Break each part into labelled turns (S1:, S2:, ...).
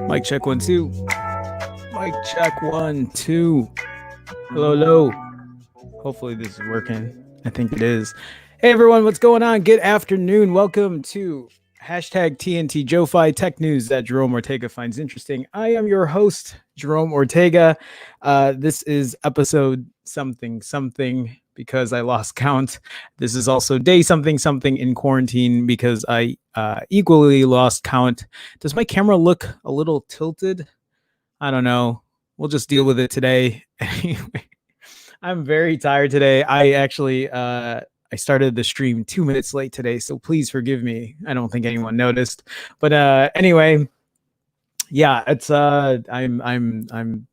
S1: Mic check 1 2. Mic check 1 2. Hello, hello. Hopefully this is working. I think it is. Hey everyone, what's going on? Good afternoon. Welcome to hashtag TNT JoeFi Tech News that Jerome Ortega finds interesting. I am your host, Jerome Ortega. This is episode something because I lost count. This is also day something in quarantine because I equally lost count. Does my camera look a little tilted? I don't know. We'll just deal with it today. Anyway, I'm very tired today. I actually I started the stream 2 minutes late today, so please forgive me. I don't think anyone noticed. But anyway, yeah, it's I'm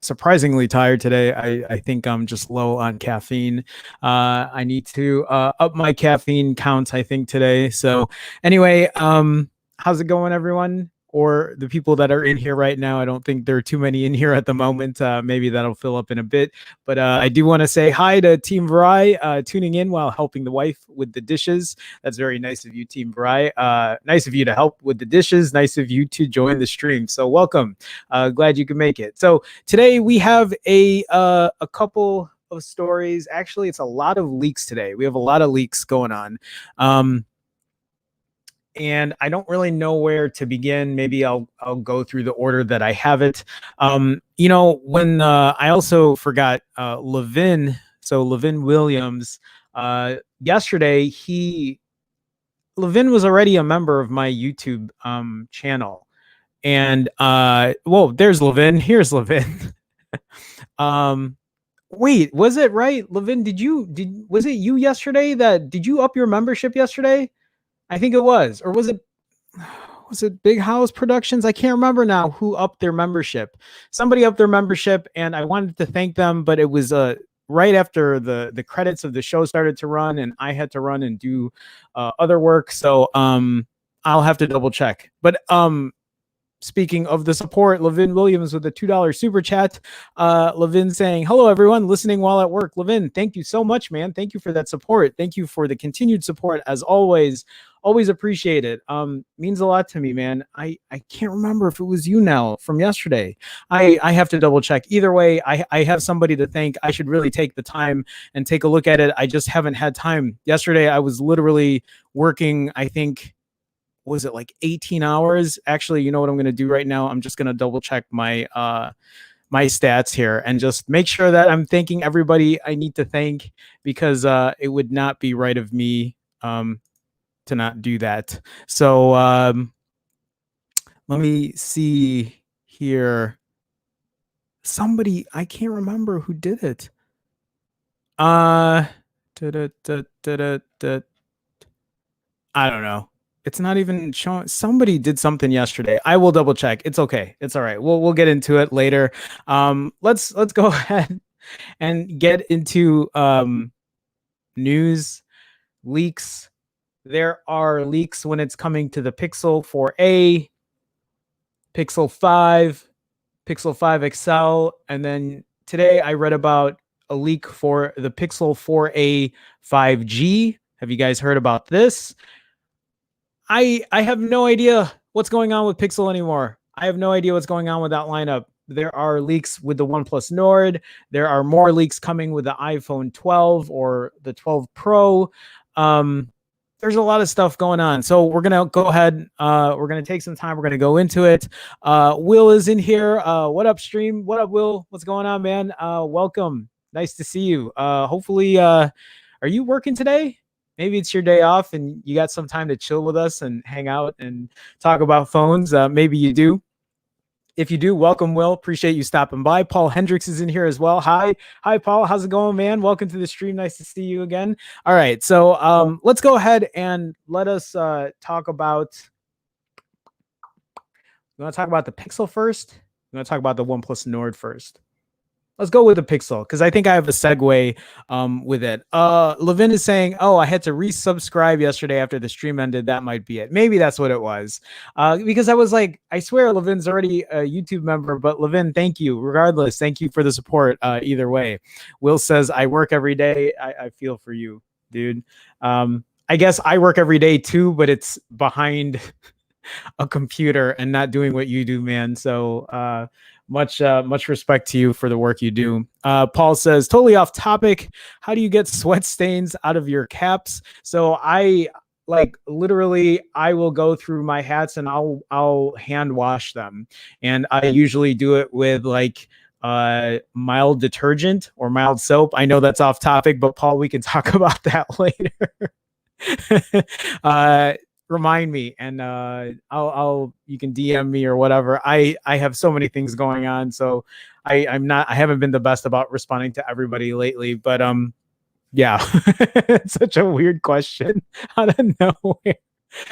S1: surprisingly tired today. I think I'm just low on caffeine. I need to up my caffeine count, I think, today. So anyway, how's it going, everyone? Or the people that are in here right now. I don't think there are too many in here at the moment. Maybe that'll fill up in a bit. But I do want to say hi to Team Varai tuning in while helping the wife with the dishes. That's very nice of you, Team Varai. Nice of you to help with the dishes. Nice of you to join the stream. So welcome. Glad you could make it. So today we have a couple of stories. Actually, it's a lot of leaks today. We have a lot of leaks going on. And I don't really know where to begin. Maybe I'll go through the order that I have it. When I also forgot Levin. So Levin Williams, yesterday, Levin was already a member of my YouTube channel. And there's Levin. Here's Levin. Wait, was it right? Levin, was it you yesterday did you up your membership yesterday? I think it was, or was it Big House Productions? I can't remember now who upped their membership. Somebody upped their membership, and I wanted to thank them, but it was right after the credits of the show started to run, and I had to run and do other work. So I'll have to double check. But speaking of the support, Levin Williams with a $2 super chat. Levin saying, hello, everyone listening while at work. Levin, thank you so much, man. Thank you for that support. Thank you for the continued support as always. Always appreciate it. Means a lot to me, man. I can't remember if it was you now from yesterday. I have to double check. Either way, I have somebody to thank. I should really take the time and take a look at it. I just haven't had time. Yesterday, I was literally working, I think, was it like 18 hours? Actually, you know what I'm going to do right now? I'm just going to double check my my stats here and just make sure that I'm thanking everybody I need to thank, because it would not be right of me to not do that. So let me see here. Somebody, I can't remember who did it. I don't know. It's not even showing. Somebody did something yesterday. I will double check. It's okay. It's all right. We'll get into it later. Let's go ahead and get into news leaks. There are leaks when it's coming to the Pixel 4a, Pixel 5, Pixel 5 XL, and then today I read about a leak for the Pixel 4a 5G. Have you guys heard about this? I have no idea what's going on with Pixel anymore. I have no idea what's going on with that lineup. There are leaks with the OnePlus Nord. There are more leaks coming with the iPhone 12 or the 12 Pro. There's a lot of stuff going on. So we're going to go ahead. We're going to take some time. We're going to go into it. Will is in here. What up, stream? What up, Will? What's going on, man? Welcome. Nice to see you. Hopefully, are you working today? Maybe it's your day off and you got some time to chill with us and hang out and talk about phones. Maybe you do. If you do, welcome, Will. Appreciate you stopping by. Paul Hendricks is in here as well. Hi, Paul. How's it going, man? Welcome to the stream. Nice to see you again. All right, so let's go ahead and let us talk about. You want to talk about the Pixel first? You want to talk about the OnePlus Nord first? Let's go with the Pixel, because I think I have a segue with it. Levin is saying, oh, I had to resubscribe yesterday after the stream ended. That might be it. Maybe that's what it was. Because I was like, I swear Levin's already a YouTube member, but Levin, thank you. Regardless, thank you for the support either way. Will says, I work every day. I feel for you, dude. I guess I work every day too, but it's behind a computer and not doing what you do, man. So much respect to you for the work you do. Paul says, totally off topic. How do you get sweat stains out of your caps? So I literally I will go through my hats and I'll hand wash them. And I usually do it with mild detergent or mild soap. I know that's off topic, but Paul, we can talk about that later. Remind me, and I'll you can DM me or whatever. I have so many things going on, so I haven't been the best about responding to everybody lately, but yeah. It's such a weird question out of nowhere.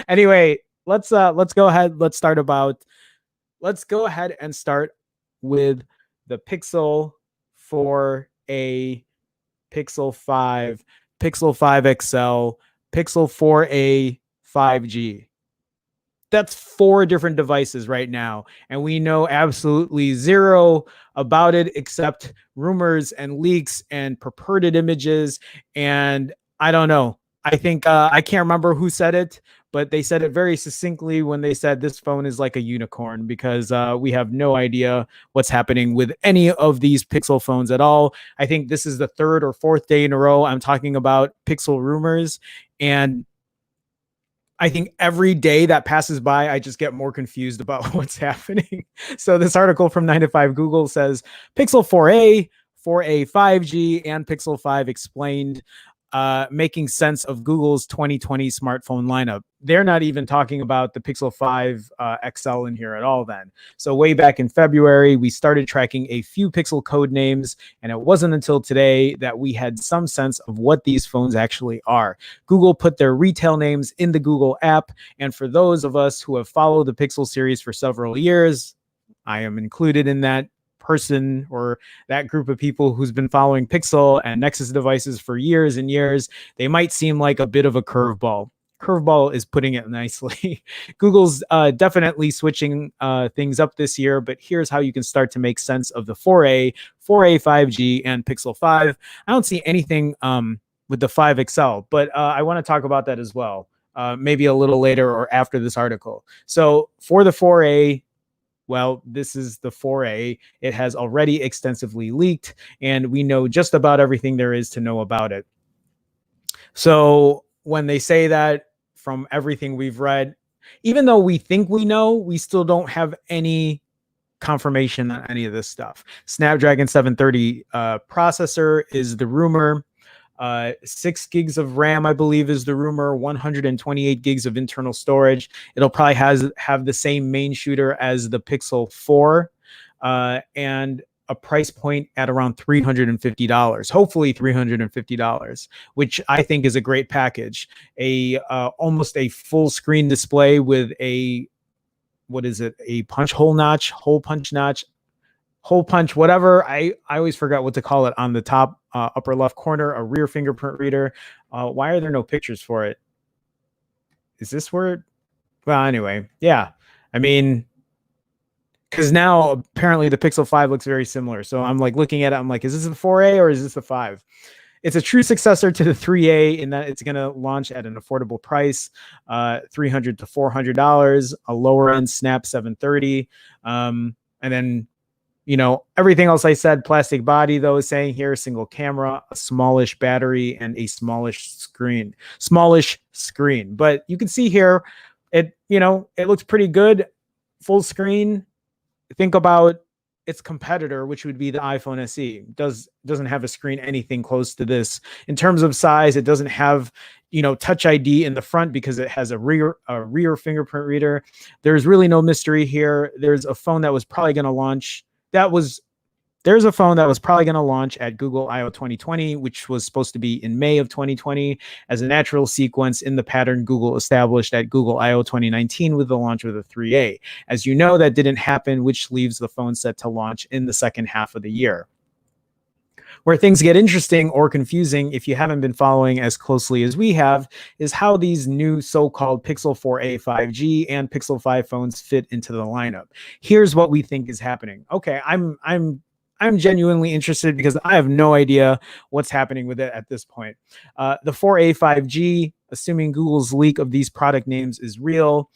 S1: Anyway, let's go ahead. Let's go ahead and start with the Pixel 4a, Pixel 5, Pixel 5 XL, Pixel 4a 5G. That's 4 different devices right now, and we know absolutely zero about it except rumors and leaks and purported images. And I don't know. I think I can't remember who said it, but they said it very succinctly when they said this phone is like a unicorn, because we have no idea what's happening with any of these Pixel phones at all. I think this is the 3rd or 4th day in a row I'm talking about Pixel rumors, and I think every day that passes by, I just get more confused about what's happening. So this article from 9 to 5 Google says Pixel 4a, 4a 5G, and Pixel 5 explained, making sense of Google's 2020 smartphone lineup. They're not even talking about the Pixel 5 XL in here at all then. So way back in February, we started tracking a few Pixel code names, and it wasn't until today that we had some sense of what these phones actually are. Google put their retail names in the Google app, and for those of us who have followed the Pixel series for several years, I am included in that person or that group of people who's been following Pixel and Nexus devices for years and years, they might seem like a bit of a curveball. Curveball is putting it nicely. Google's definitely switching things up this year, but here's how you can start to make sense of the 4A, 4A 5G, and Pixel 5. I don't see anything with the 5 XL, but I want to talk about that as well, maybe a little later or after this article. So for the 4A, well, this is the 4A. It has already extensively leaked, and we know just about everything there is to know about it. So when they say that, from everything we've read, even though we think we know, we still don't have any confirmation on any of this stuff. Snapdragon 730 processor is the rumor. 6 gigs of RAM, I believe, is the rumor. 128 gigs of internal storage. It'll probably have the same main shooter as the Pixel 4, and a price point at around $350, hopefully $350, which I think is a great package. Almost a full screen display with a, what is it? A hole punch, whatever. I always forgot what to call it on the top upper left corner, a rear fingerprint reader. Why are there no pictures for it? Is this where it? Well, anyway, yeah. I mean, because now apparently the Pixel 5 looks very similar. So I'm like looking at it, I'm like, is this the 4A or is this the 5? It's a true successor to the 3A in that it's going to launch at an affordable price, $300 to $400, a lower end Snap 730. And then, everything else I said, plastic body, though, is saying here, single camera, a smallish battery, and a smallish screen. But you can see here, it looks pretty good. Full screen. Think about its competitor, which would be the iPhone SE. Doesn't have a screen anything close to this. In terms of size, it doesn't have, Touch ID in the front because it has a rear fingerprint reader. There's really no mystery here. There's a phone that was probably going to launch. There's a phone that was probably going to launch at Google I/O 2020, which was supposed to be in May of 2020 as a natural sequence in the pattern Google established at Google I/O 2019 with the launch of the 3A. As you know, that didn't happen, which leaves the phone set to launch in the second half of the year. Where things get interesting or confusing, if you haven't been following as closely as we have, is how these new so-called Pixel 4a 5G and Pixel 5 phones fit into the lineup. Here's what we think is happening. Okay, I'm genuinely interested because I have no idea what's happening with it at this point. The 4a 5G, assuming Google's leak of these product names is real,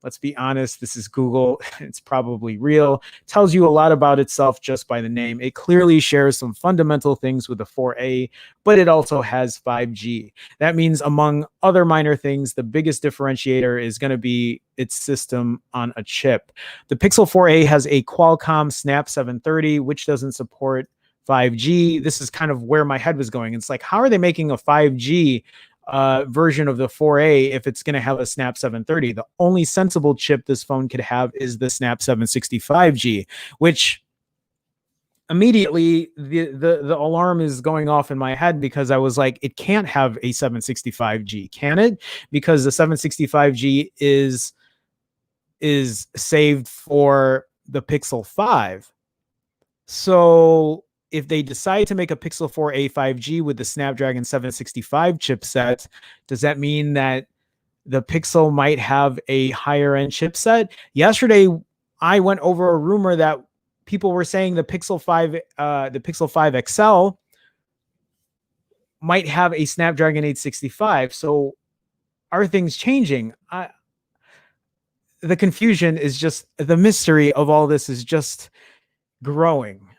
S1: let's be honest, this is Google. It's probably real. Tells you a lot about itself just by the name. It clearly shares some fundamental things with the 4A, but it also has 5G. That means, among other minor things, the biggest differentiator is going to be its system on a chip. The Pixel 4A has a Qualcomm Snap 730, which doesn't support 5G. This is kind of where my head was going. It's like, how are they making a 5G version of the 4A if it's going to have a Snap 730? The only sensible chip this phone could have is the Snap 765G, which immediately the alarm is going off in my head because I was like, it can't have a 765G, can it? Because the 765G is saved for the Pixel 5. So if they decide to make a Pixel 4a 5G with the Snapdragon 765 chipset, does that mean that the Pixel might have a higher end chipset? Yesterday, I went over a rumor that people were saying the Pixel 5 XL might have a Snapdragon 865. So are things changing? The confusion is just, the mystery of all this is just growing.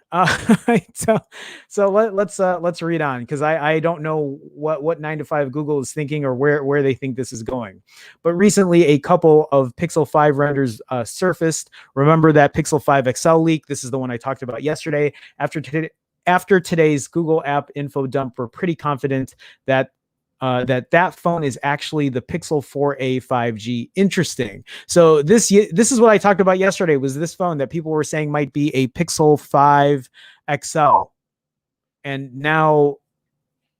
S1: So let's read on, because I don't know what 9 to 5 Google is thinking or where they think this is going. But recently, a couple of Pixel 5 renders surfaced. Remember that Pixel 5 XL leak? This is the one I talked about yesterday. After today's Google app info dump, we're pretty confident that that phone is actually the Pixel 4a 5G. Interesting. So this is what I talked about yesterday, was this phone that people were saying might be a Pixel 5 XL. And now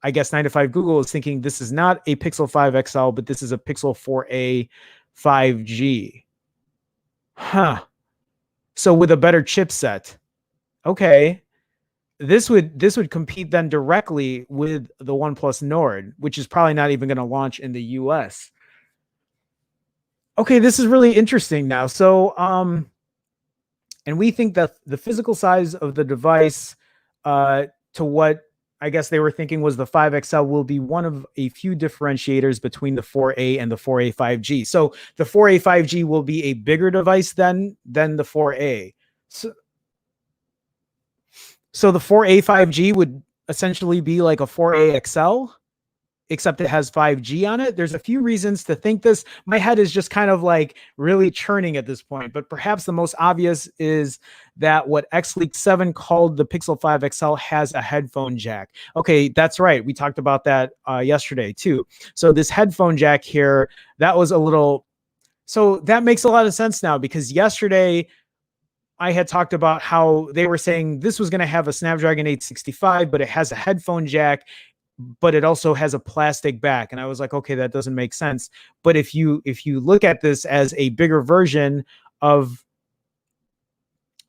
S1: I guess 9 to 5 Google is thinking this is not a Pixel 5 XL, but this is a Pixel 4a 5G. Huh. So with a better chipset. Okay. this would compete then directly with the OnePlus Nord, which is probably not even going to launch in the US. Okay, this is really interesting now. So, and we think that the physical size of the device to what I guess they were thinking was the 5XL will be one of a few differentiators between the 4A and the 4A 5G. So the 4A 5G will be a bigger device than the 4A. So the 4A 5G would essentially be like a 4A XL, except it has 5G on it. There's a few reasons to think this. My head is just kind of like really churning at this point, but perhaps the most obvious is that what XLeak 7 called the Pixel 5 XL has a headphone jack. Okay, that's right. We talked about that yesterday too. So this headphone jack here, that was a little, so that makes a lot of sense now, because yesterday I had talked about how they were saying this was going to have a Snapdragon 865, but it has a headphone jack, but it also has a plastic back. And I was like, okay, that doesn't make sense. But if you look at this as a bigger version of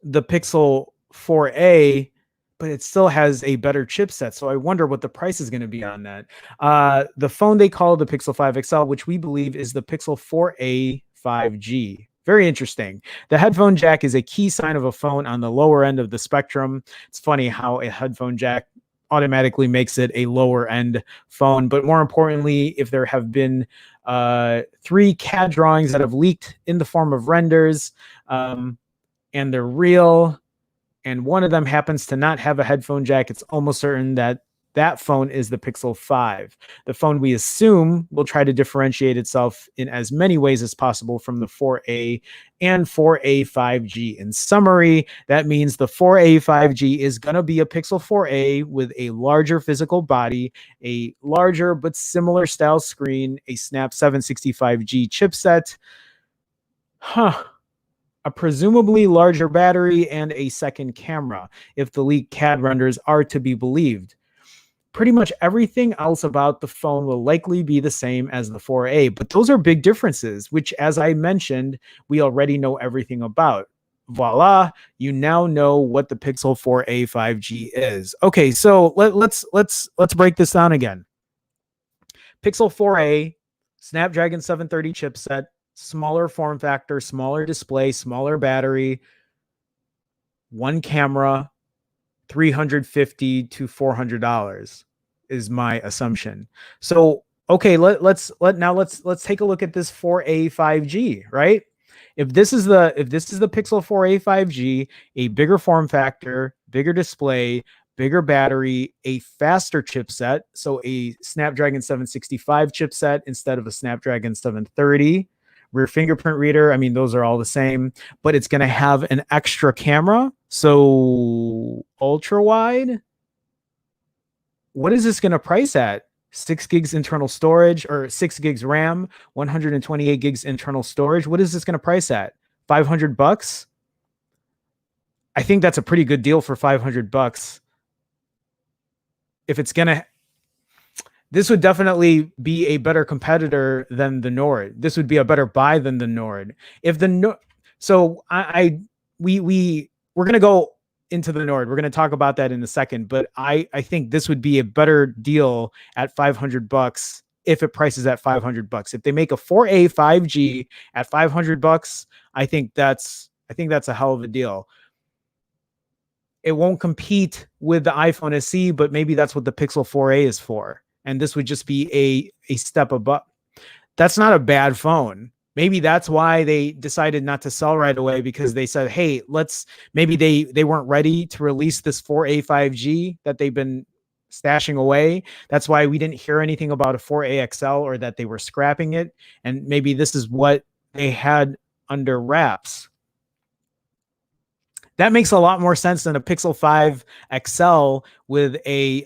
S1: the Pixel 4A, but it still has a better chipset. So I wonder what the price is going to be on that. The phone they call the Pixel 5 XL, which we believe is the Pixel 4A 5G. Very interesting. The headphone jack is a key sign of a phone on the lower end of the spectrum. It's funny how a headphone jack automatically makes it a lower end phone. But more importantly, if there have been 3 CAD drawings that have leaked in the form of renders, and they're real, and one of them happens to not have a headphone jack, it's almost certain that that phone is the Pixel 5. The phone we assume will try to differentiate itself in as many ways as possible from the 4A and 4A 5G. In summary, that means the 4A 5G is going to be a Pixel 4A with a larger physical body, a larger but similar style screen, a Snap 765G chipset, a presumably larger battery, and a second camera, if the leaked CAD renders are to be believed. Pretty much everything else about the phone will likely be the same as the 4A, but those are big differences, which, as I mentioned, we already know everything about. Voila, you now know what the Pixel 4A 5G is. Okay, so let's break this down again. Pixel 4A, Snapdragon 730 chipset, smaller form factor, smaller display, smaller battery, one camera, $350 to $400 is my assumption. So, okay, let's take a look at this 4A 5G, right? If this is the Pixel 4A 5G, a bigger form factor, bigger display, bigger battery, a faster chipset, so a Snapdragon 765 chipset instead of a Snapdragon 730, rear fingerprint reader, I mean, those are all the same, but it's going to have an extra camera. So ultra wide, what is this going to price at? 6 gigs internal storage, or 6 gigs RAM, 128 gigs internal storage. What is this going to price at? $500? I think that's a pretty good deal for $500. If it's going to, this would definitely be a better competitor than the Nord. This would be a better buy than the Nord. If the Nord, so we're going to go into the Nord. We're going to talk about that in a second, but I think this would be a better deal at $500 if it prices at $500. If they make a 4A 5G at $500, I think that's a hell of a deal. It won't compete with the iPhone SE, but maybe that's what the Pixel 4A is for. And this would just be a step above. That's not a bad phone. Maybe that's why they decided not to sell right away, because they said, hey, maybe they weren't ready to release this 4A 5G that they've been stashing away. That's why we didn't hear anything about a 4A XL, or that they were scrapping it. And maybe this is what they had under wraps. That makes a lot more sense than a Pixel 5 XL with a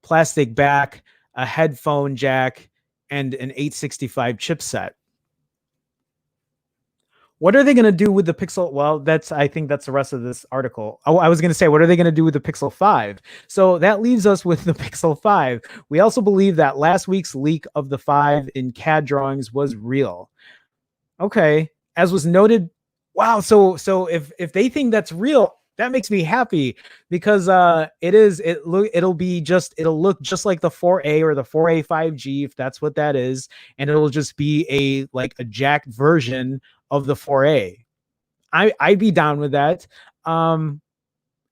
S1: plastic back, a headphone jack, and an 865 chipset. What are they going to do with the Pixel? Well, I think that's the rest of this article. I was going to say, what are they going to do with the Pixel 5? So that leaves us with the Pixel 5. We also believe that last week's leak of the 5 in CAD drawings was real. Okay, as was noted. Wow. So if they think that's real, That makes me happy because it'll look just like the 4A or the 4A 5G, if that's what that is, and it'll just be a jacked version of the 4A. I'd be down with that.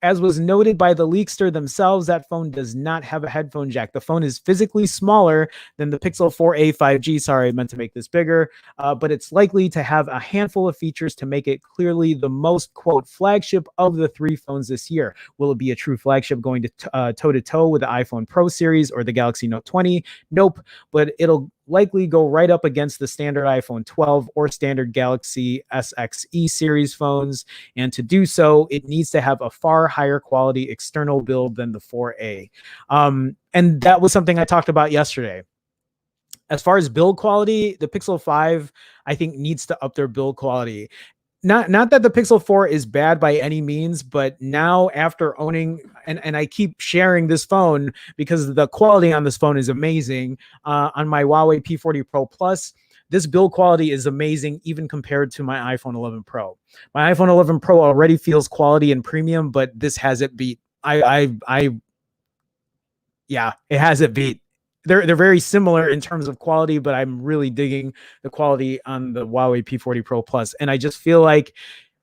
S1: As was noted by the leakster themselves, that phone does not have a headphone jack. The phone is physically smaller than the Pixel 4a 5G. Sorry, I meant to make this bigger, but it's likely to have a handful of features to make it clearly the most, quote, flagship of the three phones this year. Will it be a true flagship going to toe-to-toe with the iPhone Pro series or the Galaxy Note 20? Nope, but it'll likely go right up against the standard iPhone 12 or standard Galaxy SXE series phones. And to do so, it needs to have a far higher quality external build than the 4A. And that was something I talked about yesterday. As far as build quality, the Pixel 5, I think, needs to up their build quality. Not that the Pixel 4 is bad by any means, but now after owning, and I keep sharing this phone because the quality on this phone is amazing, on my Huawei P40 Pro Plus, this build quality is amazing even compared to my iPhone 11 Pro. My iPhone 11 Pro already feels quality and premium, but this has it beat. Yeah, it has it beat. They're very similar in terms of quality, but I'm really digging the quality on the Huawei P40 Pro Plus. And I just feel like,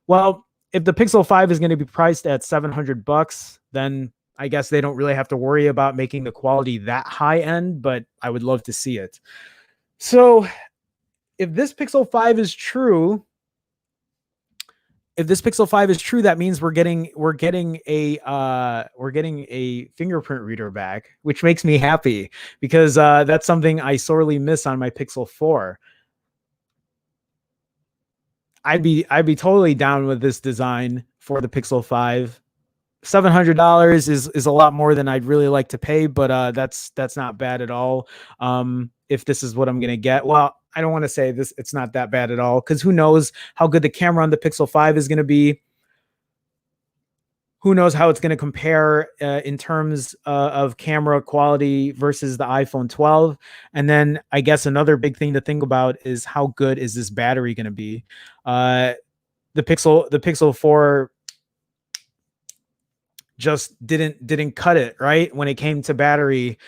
S1: well, if the Pixel 5 is going to be priced at $700, then I guess they don't really have to worry about making the quality that high end, but I would love to see it. So if this Pixel 5 is true, that means we're getting a fingerprint reader back, which makes me happy because that's something I sorely miss on my Pixel 4. I'd be totally down with this design for the Pixel 5. $700 is a lot more than I'd really like to pay, but that's not bad at all. If this is what I'm gonna get, well, I don't want to say this, it's not that bad at all, because who knows how good the camera on the Pixel 5 is going to be. Who knows how it's going to compare in terms of camera quality versus the iPhone 12. And then I guess another big thing to think about is how good is this battery going to be. The Pixel 4 just didn't cut it right when it came to battery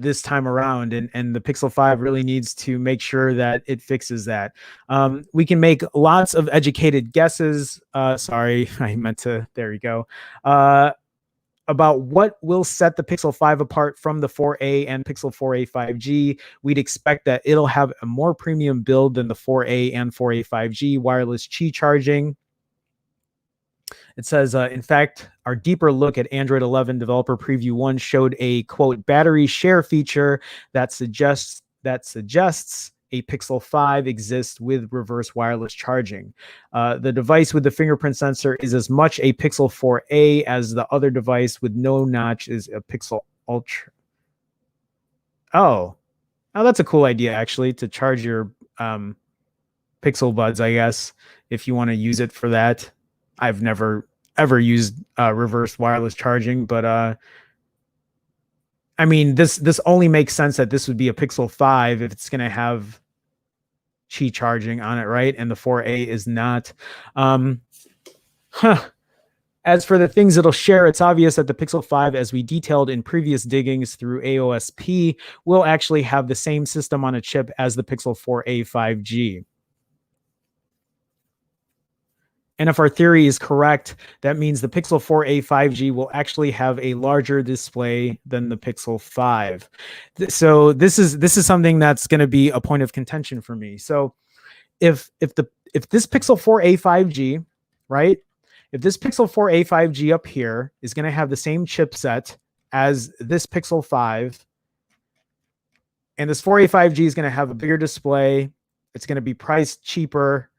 S1: this time around, and the Pixel 5 really needs to make sure that it fixes that. We can make lots of educated guesses. Sorry, I meant to. There you go. About what will set the Pixel 5 apart from the 4A and Pixel 4a 5G. We'd expect that it'll have a more premium build than the 4A and 4a 5G wireless Qi charging. It says, in fact, our deeper look at Android 11 Developer Preview 1 showed a, quote, battery share feature that suggests a Pixel 5 exists with reverse wireless charging. The device with the fingerprint sensor is as much a Pixel 4a as the other device with no notch is a Pixel Ultra. Oh, that's a cool idea, actually, to charge your Pixel Buds, I guess, if you want to use it for that. I've never ever used reverse wireless charging, but I mean, this only makes sense that this would be a Pixel 5 if it's going to have Qi charging on it, right? And the 4A is not. As for the things it'll share, it's obvious that the Pixel 5, as we detailed in previous diggings through AOSP, will actually have the same system on a chip as the Pixel 4a 5G. And if our theory is correct, that means the Pixel 4a 5G will actually have a larger display than the Pixel 5. So this is something that's going to be a point of contention for me. So if this Pixel 4a 5G, right? If this Pixel 4a 5G up here is going to have the same chipset as this Pixel 5, and this 4a 5G is going to have a bigger display, it's going to be priced cheaper,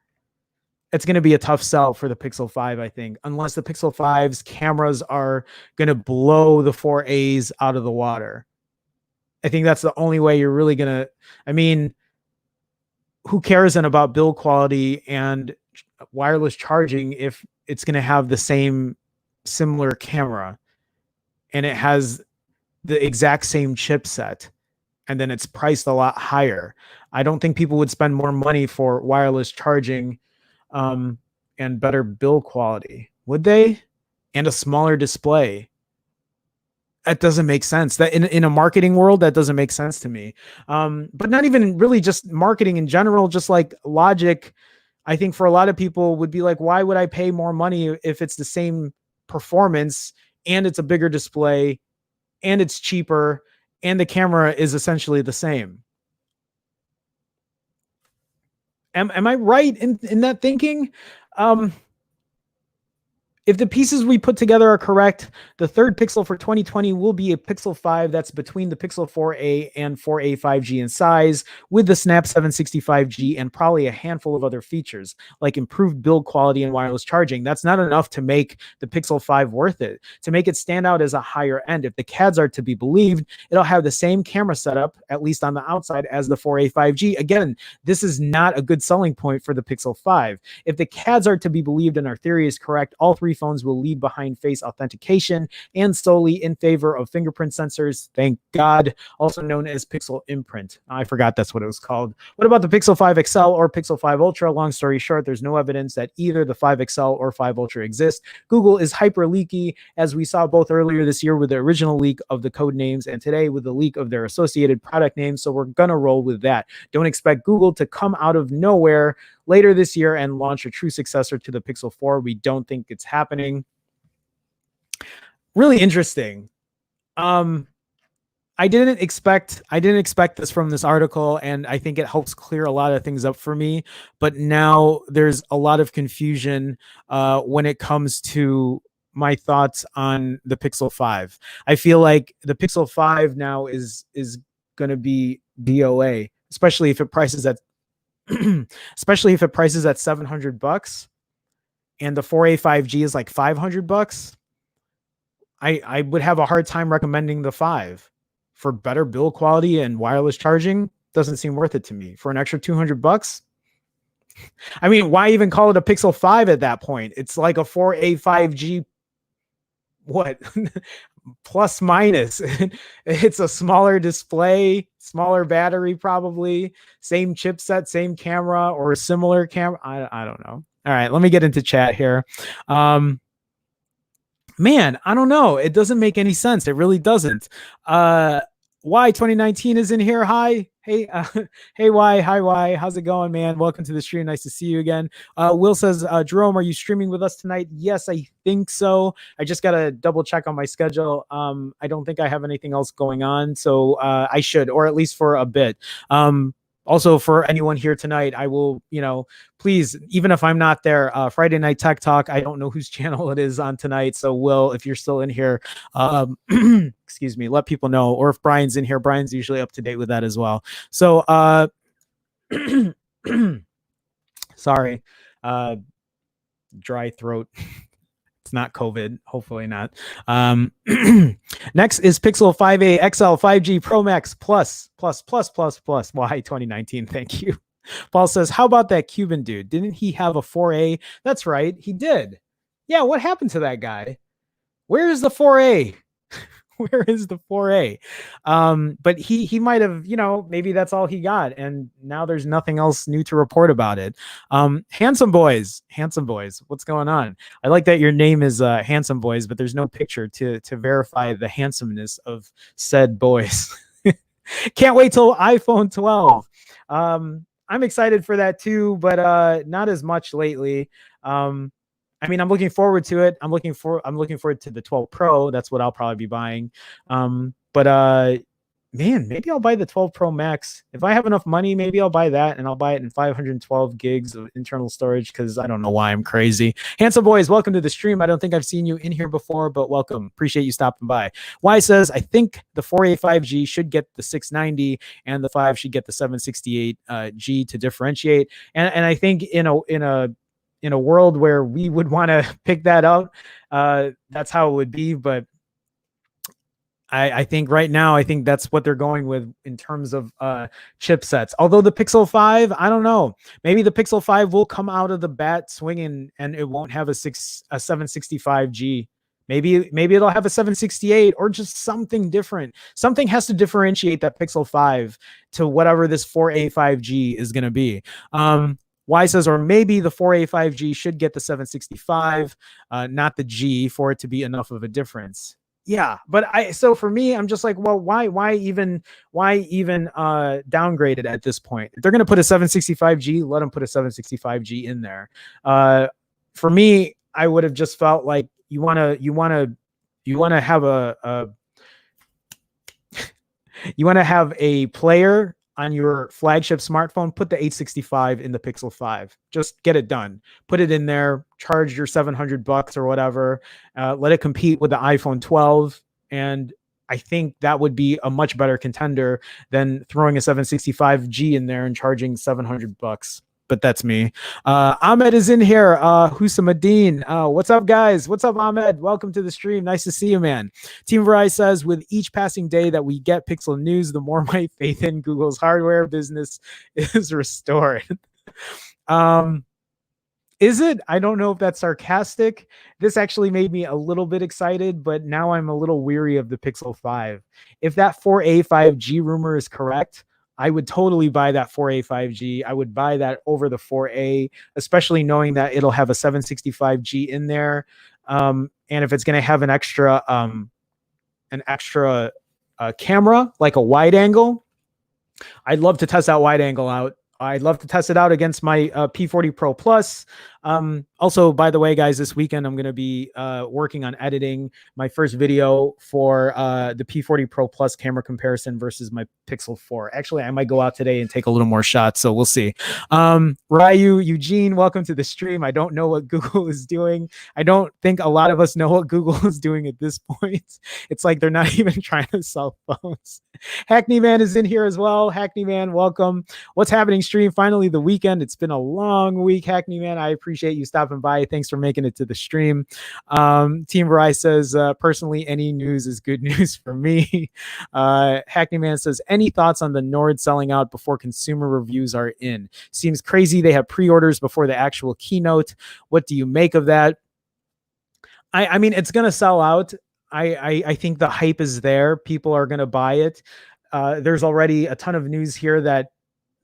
S1: it's going to be a tough sell for the Pixel 5, I think, unless the Pixel 5's cameras are going to blow the 4A's out of the water. I think that's the only way you're really going to, I mean, who cares then about build quality and wireless charging if it's going to have the same similar camera and it has the exact same chipset and then it's priced a lot higher? I don't think people would spend more money for wireless charging and better build quality, would they? and a smaller display. That doesn't make sense. That in a marketing world, that doesn't make sense to me. But not even really just marketing in general, just like logic. I think for a lot of people would be like, why would I pay more money if it's the same performance and it's a bigger display and it's cheaper and the camera is essentially the same? Am I right in that thinking? If the pieces we put together are correct, the third Pixel for 2020 will be a Pixel 5 that's between the Pixel 4a and 4a 5G in size, with the Snap 765G and probably a handful of other features, like improved build quality and wireless charging. That's not enough to make the Pixel 5 worth it, to make it stand out as a higher end. If the CADs are to be believed, it'll have the same camera setup, at least on the outside, as the 4a 5G. Again, this is not a good selling point for the Pixel 5. If the CADs are to be believed and our theory is correct, all three phones will lead behind face authentication and solely in favor of fingerprint sensors. Thank God. Also known as Pixel Imprint. I forgot that's what it was called. What about the Pixel 5 XL or Pixel 5 Ultra? Long story short, there's no evidence that either the 5 XL or 5 Ultra exist. Google is hyper leaky, as we saw both earlier this year with the original leak of the code names and today with the leak of their associated product names. So we're going to roll with that. Don't expect Google to come out of nowhere later this year and launch a true successor to the Pixel 4. We don't think it's happening. Really interesting. I didn't expect this from this article, and I think it helps clear a lot of things up for me. But now there's a lot of confusion when it comes to my thoughts on the Pixel 5. I feel like the Pixel 5 now is going to be DOA, especially if it prices at $700 and the 4a 5G is like $500. I would have a hard time recommending the 5 for better build quality and wireless charging. Doesn't seem worth it to me. For an extra $200, I mean, why even call it a Pixel 5 at that point? It's like a 4a 5G, what? Plus minus. It's a smaller display, smaller battery, probably same chipset, same camera, or a similar camera. I don't know. All right, let me get into chat here. Man, I don't know. It doesn't make any sense. It really doesn't. Why 2019 is in here. Hi. Hey, hey, Y. Hi, Y. How's it going, man? Welcome to the stream. Nice to see you again. Will says, Jerome, are you streaming with us tonight? Yes, I think so. I just got to double check on my schedule. I don't think I have anything else going on, so I should, or at least for a bit. Also, for anyone here tonight, I will, please, even if I'm not there, Friday Night Tech Talk, I don't know whose channel it is on tonight. So, Will, if you're still in here, excuse me, let people know. Or if Brian's in here, Brian's usually up to date with that as well. So, sorry, dry throat. It's not COVID. Hopefully not. Next is Pixel 5a XL 5G Pro Max Plus. Why 2019? Thank you. Paul says, how about that Cuban dude? Didn't he have a 4a? That's right. He did. Yeah. What happened to that guy? Where is the 4a? Where is the 4a? But he might have, maybe that's all he got. And now there's nothing else new to report about it. Handsome boys, what's going on? I like that your name is Handsome Boys, but there's no picture to verify the handsomeness of said boys. Can't wait till iPhone 12. I'm excited for that too, but not as much lately. I mean, I'm looking forward to it. I'm looking forward to the 12 Pro. That's what I'll probably be buying. But man, maybe I'll buy the 12 Pro Max. If I have enough money, maybe I'll buy that, and I'll buy it in 512 gigs of internal storage, because I don't know why I'm crazy. Handsome boys, welcome to the stream. I don't think I've seen you in here before, but welcome. Appreciate you stopping by. Y says, I think the 4a 5G should get the 690 and the 5 should get the 768G to differentiate. And I think in a world where we would want to pick that up, that's how it would be. But I think right now, I think that's what they're going with in terms of chipsets. Although the Pixel 5, I don't know. Maybe the Pixel 5 will come out of the bat swinging and it won't have a 765G. Maybe it'll have a 768 or just something different. Something has to differentiate that Pixel 5 to whatever this 4a 5G is going to be. Y says, or maybe the 4A 5G should get the 765, not the G, for it to be enough of a difference. Yeah, but so for me, I'm just like, well, why even downgrade it at this point? If they're going to put a 765G, let them put a 765G in there. For me, I would have just felt like you want to have you want to have a player on your flagship smartphone, put the 865 in the Pixel 5. Just get it done. Put it in there, charge your $700 or whatever. Let it compete with the iPhone 12. And I think that would be a much better contender than throwing a 765G in there and charging $700. But that's me. Ahmed is in here. Husamadeen. What's up, guys? What's up, Ahmed? Welcome to the stream. Nice to see you, man. Team Verizon says, with each passing day that we get Pixel news, the more my faith in Google's hardware business is restored. Is it? I don't know if that's sarcastic. This actually made me a little bit excited, but now I'm a little weary of the Pixel 5. If that 4A 5G rumor is correct, I would totally buy that 4A 5G. I would buy that over the 4A, especially knowing that it'll have a 765G in there. And if it's going to have an extra camera, like a wide angle, I'd love to test that wide angle out. I'd love to test it out against my P40 Pro Plus. Also, by the way, guys, this weekend I'm going to be working on editing my first video for the P40 Pro Plus camera comparison versus my Pixel 4. Actually, I might go out today and take a little more shots, so we'll see. Ryu, Eugene, welcome to the stream. I don't know what Google is doing. I don't think a lot of us know what Google is doing at this point. It's like they're not even trying to sell phones. Hackney Man is in here as well. Hackney Man, welcome. What's happening, stream? Finally, the weekend. It's been a long week, Hackney Man. I appreciate you stopping by. Thanks for making it to the stream. Team Verizon says, personally, any news is good news for me. Hackney Man says, any thoughts on the Nord selling out before consumer reviews are in? Seems crazy. They have pre-orders before the actual keynote. What do you make of that? I mean, it's going to sell out. I think the hype is there. People are going to buy it. There's already a ton of news here that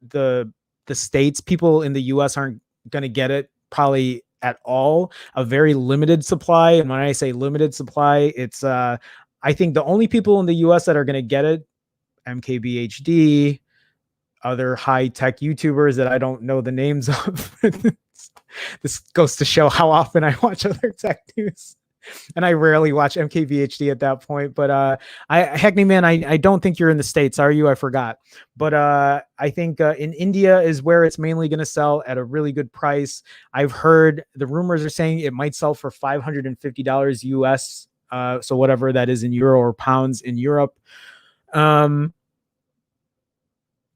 S1: the States, people in the US aren't going to get it probably at all. A very limited supply. And when I say limited supply, it's I think the only people in the US that are going to get it, MKBHD, other high-tech YouTubers that I don't know the names of. This goes to show how often I watch other tech news. And I rarely watch MKBHD at that point, but Hackney Man, I don't think you're in the States, are you? I forgot. But I think in India is where it's mainly going to sell at a really good price. I've heard the rumors are saying it might sell for $550 US, so whatever that is in euro or pounds in Europe.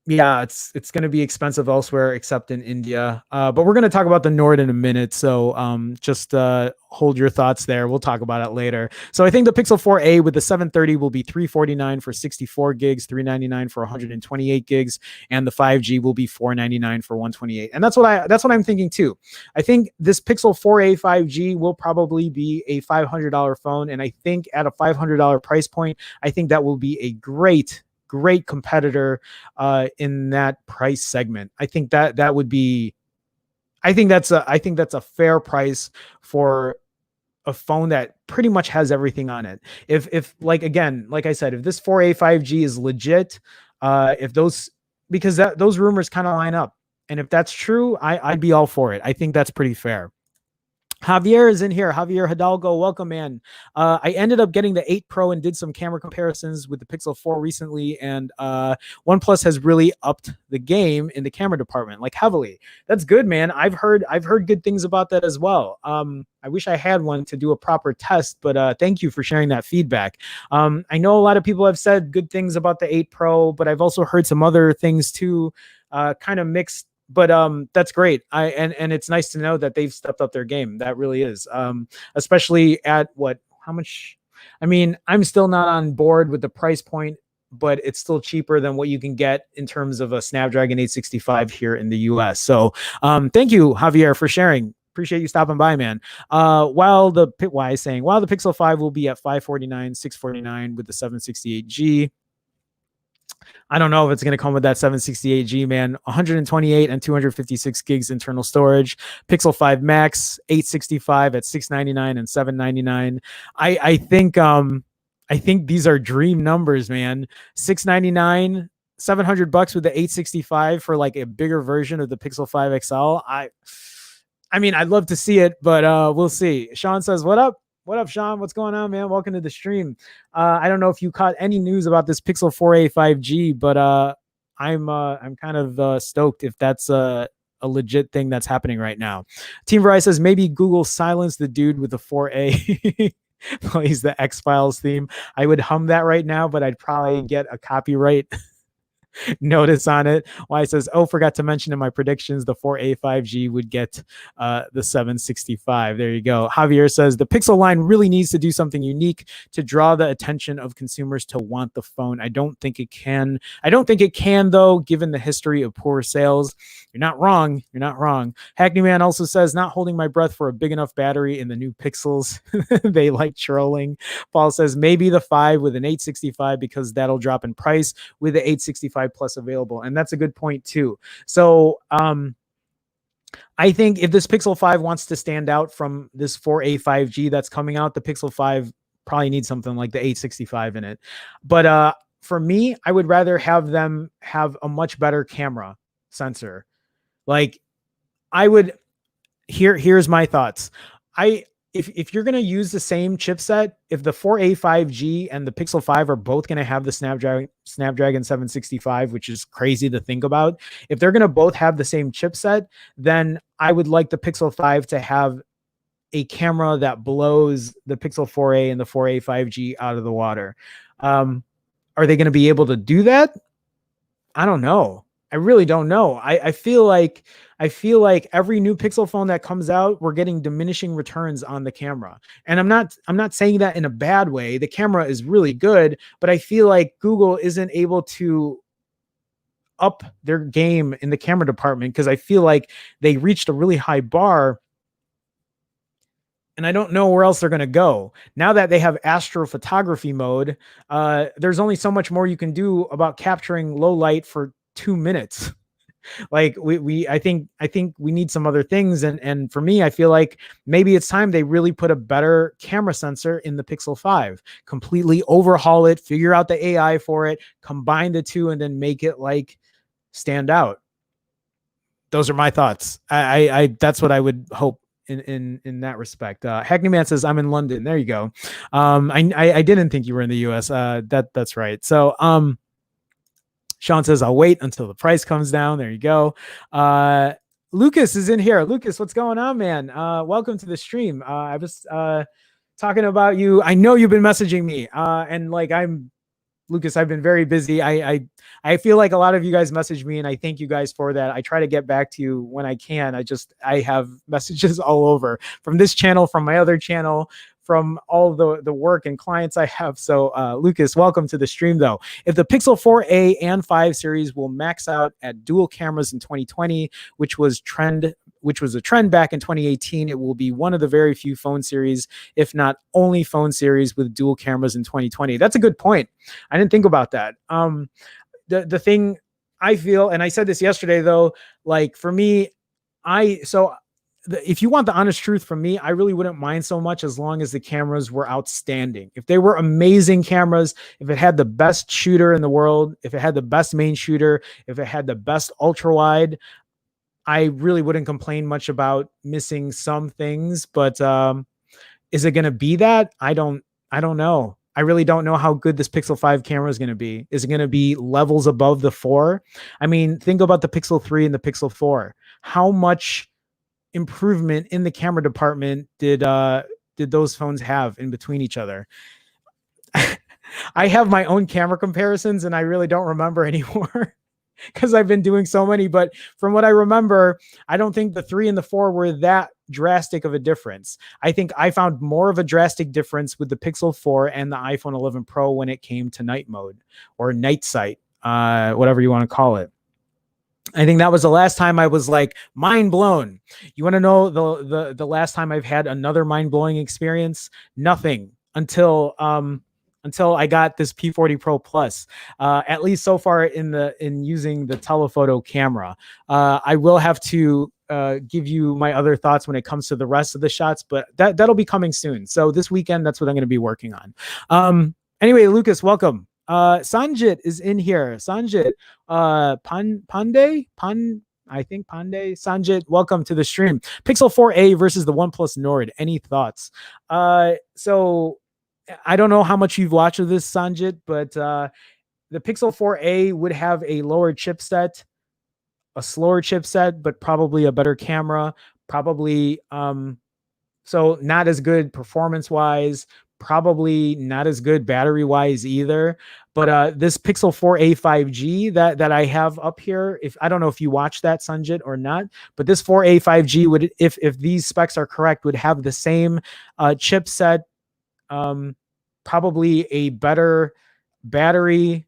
S1: Yeah, it's going to be expensive elsewhere except in India. But we're going to talk about the Nord in a minute. So just hold your thoughts there. We'll talk about it later. So I think the Pixel 4a with the 730 will be $349 for 64 gigs, $399 for 128 gigs, and the 5G will be $499 for 128. And that's what I'm thinking too. I think this Pixel 4a 5G will probably be a $500 phone, and I think at a $500 price point, I think that will be a great competitor in that price segment. I think that would be, I think that's a fair price for a phone that pretty much has everything on it. If like, again, like I said, if this 4a 5G is legit, if those, because those rumors kind of line up, and if that's true, I'd be all for it. I think that's pretty fair. Javier is in here. Javier Hidalgo, welcome, man. I ended up getting the 8 Pro and did some camera comparisons with the Pixel 4 recently, and OnePlus has really upped the game in the camera department, like heavily. That's good, man. I've heard good things about that as well. I wish I had one to do a proper test, but thank you for sharing that feedback. I know a lot of people have said good things about the 8 Pro, but I've also heard some other things too, kind of mixed. But that's great. And it's nice to know that they've stepped up their game. That really is. Especially at how much? I mean, I'm still not on board with the price point, but it's still cheaper than what you can get in terms of a Snapdragon 865 here in the US. So thank you, Javier, for sharing. Appreciate you stopping by, man. While the Pixel 5 will be at $549, $649 with the 768G. I don't know if it's going to come with that 768G, man. 128 and 256 gigs internal storage. Pixel 5 Max, 865 at 699 and 799. I think these are dream numbers, man. 699, $700 with the 865 for like a bigger version of the Pixel 5 XL. I mean, I'd love to see it, but we'll see. Sean says, "What up? What up, Sean? What's going on, man? Welcome to the stream." I don't know if you caught any news about this Pixel 4a 5G, but I'm kind of stoked if that's a legit thing that's happening right now. Team Verizon says maybe Google silenced the dude with the 4a. Plays the X-Files theme. I would hum that right now, but I'd probably get a copyright notice on it. Why it says, "Oh, forgot to mention in my predictions, the 4a 5G would get the 765. There you go. Javier says, "The Pixel line really needs to do something unique to draw the attention of consumers to want the phone. I don't think it can, though, given the history of poor sales." You're not wrong. You're not wrong. Hackney Man also says, "Not holding my breath for a big enough battery in the new Pixels." They like trolling. Paul says, "Maybe the 5 with an 865 because that'll drop in price with the 865 Plus available." And that's a good point too. So I think if this Pixel 5 wants to stand out from this 4a 5G that's coming out, the Pixel 5 probably needs something like the 865 in it. But for me, I would rather have them have a much better camera sensor. Like here's my thoughts. If you're going to use the same chipset, if the 4a 5G and the Pixel 5 are both going to have the Snapdragon 765, which is crazy to think about, if they're going to both have the same chipset, then I would like the Pixel 5 to have a camera that blows the Pixel 4a and the 4a 5G out of the water. Are they going to be able to do that? I don't know. I really don't know. I feel like every new Pixel phone that comes out, we're getting diminishing returns on the camera. And I'm not saying that in a bad way. The camera is really good, but I feel like Google isn't able to up their game in the camera department because I feel like they reached a really high bar. And I don't know where else they're going to go. Now that they have astrophotography mode, there's only so much more you can do about capturing low light for 2 minutes. Like I think we need some other things. And for me, I feel like maybe it's time they really put a better camera sensor in the Pixel 5, completely overhaul it, figure out the AI for it, combine the two, and then make it like stand out. Those are my thoughts. I that's what I would hope in that respect. Hackney Man says, "I'm in London." There you go. I didn't think you were in the US. That's right. So Sean says, "I'll wait until the price comes down." There you go. Lucas is in here. Lucas, what's going on, man? Welcome to the stream. I was talking about you. I know you've been messaging me, and like Lucas, I've been very busy. I feel like a lot of you guys message me, and I thank you guys for that. I try to get back to you when I can. I have messages all over from this channel, from my other channel, from all the work and clients I have. So Lucas, welcome to the stream though. If the Pixel 4a and 5 series will max out at dual cameras in 2020, which was a trend back in 2018, it will be one of the very few phone series, if not only phone series, with dual cameras in 2020. That's a good point. I didn't think about that. The thing I feel, and I said this yesterday though, like for me, if you want the honest truth from me, I really wouldn't mind so much as long as the cameras were outstanding. If they were amazing cameras, if it had the best shooter in the world, if it had the best main shooter, if it had the best ultra wide, I really wouldn't complain much about missing some things. But is it going to be that? I don't know. I really don't know how good this Pixel 5 camera is going to be. Is it going to be levels above the 4? I mean, think about the Pixel 3 and the Pixel 4. How much improvement in the camera department did those phones have in between each other? I have my own camera comparisons and I really don't remember anymore because I've been doing so many, but from what I remember, I don't think the 3 and the 4 were that drastic of a difference. I think I found more of a drastic difference with the Pixel 4 and the iPhone 11 Pro when it came to night mode or night sight, whatever you want to call it. I think that was the last time I was like mind blown. You want to know the last time I've had another mind blowing experience? Nothing until until I got this P40 Pro Plus. At least so far in using the telephoto camera. I will have to give you my other thoughts when it comes to the rest of the shots, but that'll be coming soon. So this weekend, that's what I'm going to be working on. Anyway, Lucas, welcome. Sanjit is in here. Sanjit, I think Pandey. Sanjit, welcome to the stream. Pixel 4a versus the OnePlus Nord. Any thoughts? So I don't know how much you've watched of this, Sanjit, but the Pixel 4a would have a lower chipset, a slower chipset, but probably a better camera. Probably so not as good performance wise, probably not as good battery wise either. But this Pixel 4a 5G that I have up here, if I don't know if you watched that, Sanjit, or not, but this 4a 5G would, if these specs are correct, would have the same chipset, probably a better battery,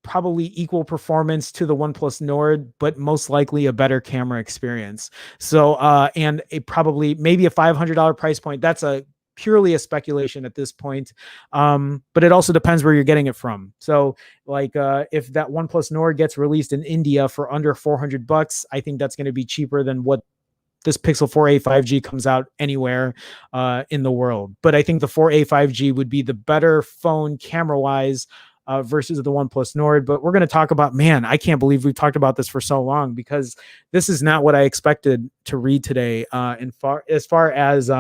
S1: probably equal performance to the OnePlus Nord, but most likely a better camera experience. So, and a probably maybe a $500 price point. That's purely a speculation at this point. But it also depends where you're getting it from. So like, if that OnePlus Nord gets released in India for under $400, I think that's going to be cheaper than what this Pixel 4a 5G comes out anywhere in the world. But I think the 4a 5G would be the better phone camera wise versus the OnePlus Nord. But we're going to talk about, man, I can't believe we've talked about this for so long, because this is not what I expected to read today as far as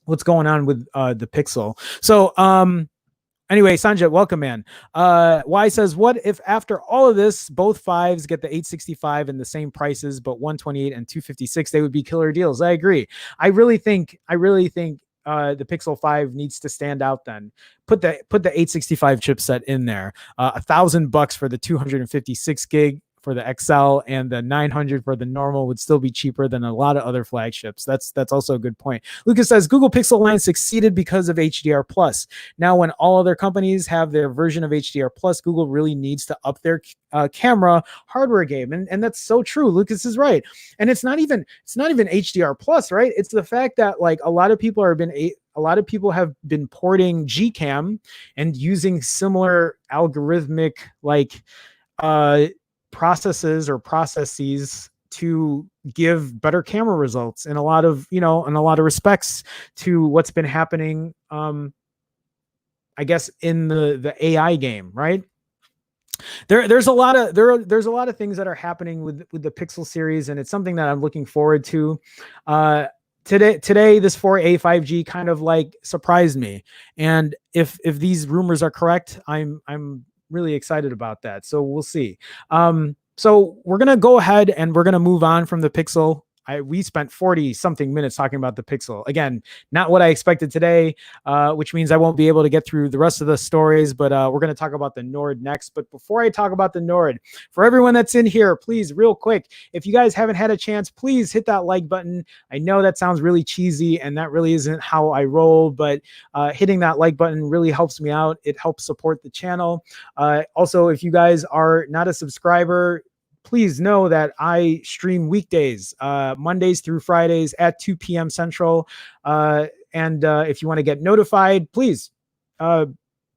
S1: what's going on with the Pixel. So anyway, Sanjay, welcome, man. Y says, what if after all of this, both fives get the 865 in the same prices, but 128 and 256, they would be killer deals? I agree. I really think the Pixel 5 needs to stand out then. Put the 865 chipset in there. $1,000 for the 256 gig for the XL, and the 900 for the normal would still be cheaper than a lot of other flagships. That's also a good point. Lucas says Google Pixel line succeeded because of HDR plus. Now, when all other companies have their version of HDR plus, Google really needs to up their camera hardware game, and that's so true. Lucas is right, and it's not even HDR plus, right? It's the fact that like a lot of people have been porting Gcam and using similar algorithmic like processes to give better camera results in a lot of respects to what's been happening, I guess, in the AI game, right? There's a lot of things that are happening with the Pixel series, and it's something that I'm looking forward to. Today this 4a 5G kind of like surprised me, and if these rumors are correct, I'm really excited about that. So we'll see. So we're going to go ahead and we're going to move on from the Pixel. We spent 40 something minutes talking about the Pixel. Again, not what I expected today, which means I won't be able to get through the rest of the stories, but we're going to talk about the Nord next. But before I talk about the Nord, for everyone that's in here, please, real quick, if you guys haven't had a chance, please hit that like button. I know that sounds really cheesy, and that really isn't how I roll, but hitting that like button really helps me out. It helps support the channel. Also, if you guys are not a subscriber, please know that I stream weekdays, Mondays through Fridays at 2 p.m. Central. And if you want to get notified, please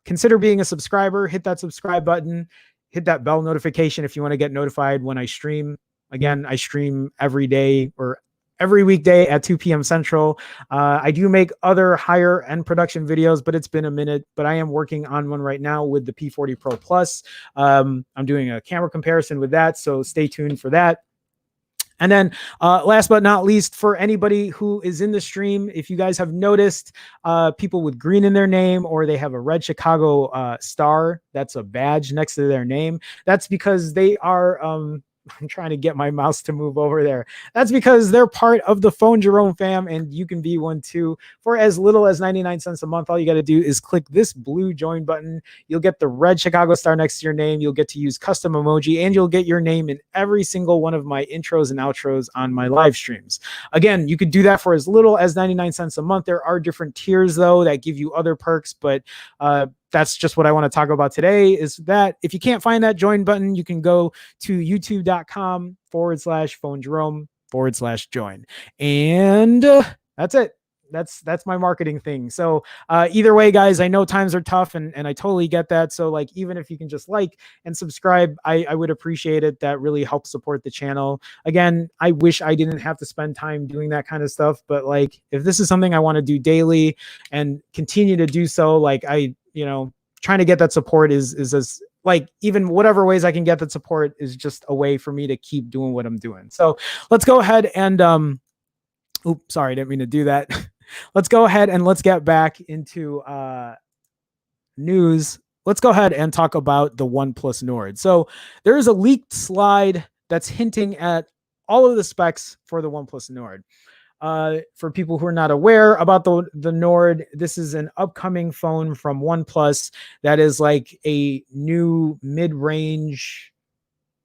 S1: consider being a subscriber. Hit that subscribe button. Hit that bell notification if you want to get notified when I stream. Again, I stream every day or every weekday at 2 p.m. Central. I do make other higher end production videos, but it's been a minute. But I am working on one right now with the P40 Pro Plus. I'm doing a camera comparison with that, so stay tuned for that. And then last but not least, for anybody who is in the stream, if you guys have noticed people with green in their name, or they have a red Chicago star, that's a badge next to their name, that's because they are I'm trying to get my mouse to move over there. That's because they're part of the Phone Jerome fam, and you can be one too. For as little as 99 cents a month, all you got to do is click this blue join button. You'll get the red Chicago star next to your name. You'll get to use custom emoji, and you'll get your name in every single one of my intros and outros on my live streams. Again, you could do that for as little as 99 cents a month. There are different tiers, though, that give you other perks, but that's just what I want to talk about today, is that if you can't find that join button, you can go to youtube.com/Phone Jerome /join. And that's it. That's my marketing thing. So either way, guys, I know times are tough, and I totally get that. So like, even if you can just like and subscribe, I would appreciate it. That really helps support the channel. Again, I wish I didn't have to spend time doing that kind of stuff, but like, if this is something I want to do daily and continue to do so, like trying to get that support is as like, even whatever ways I can get that support is just a way for me to keep doing what I'm doing. So let's go ahead and oops, sorry, I didn't mean to do that. Let's go ahead and let's get back into news. Let's go ahead and talk about the OnePlus Nord. So there is a leaked slide that's hinting at all of the specs for the OnePlus Nord. For people who are not aware about the Nord, this is an upcoming phone from OnePlus that is like a new mid-range,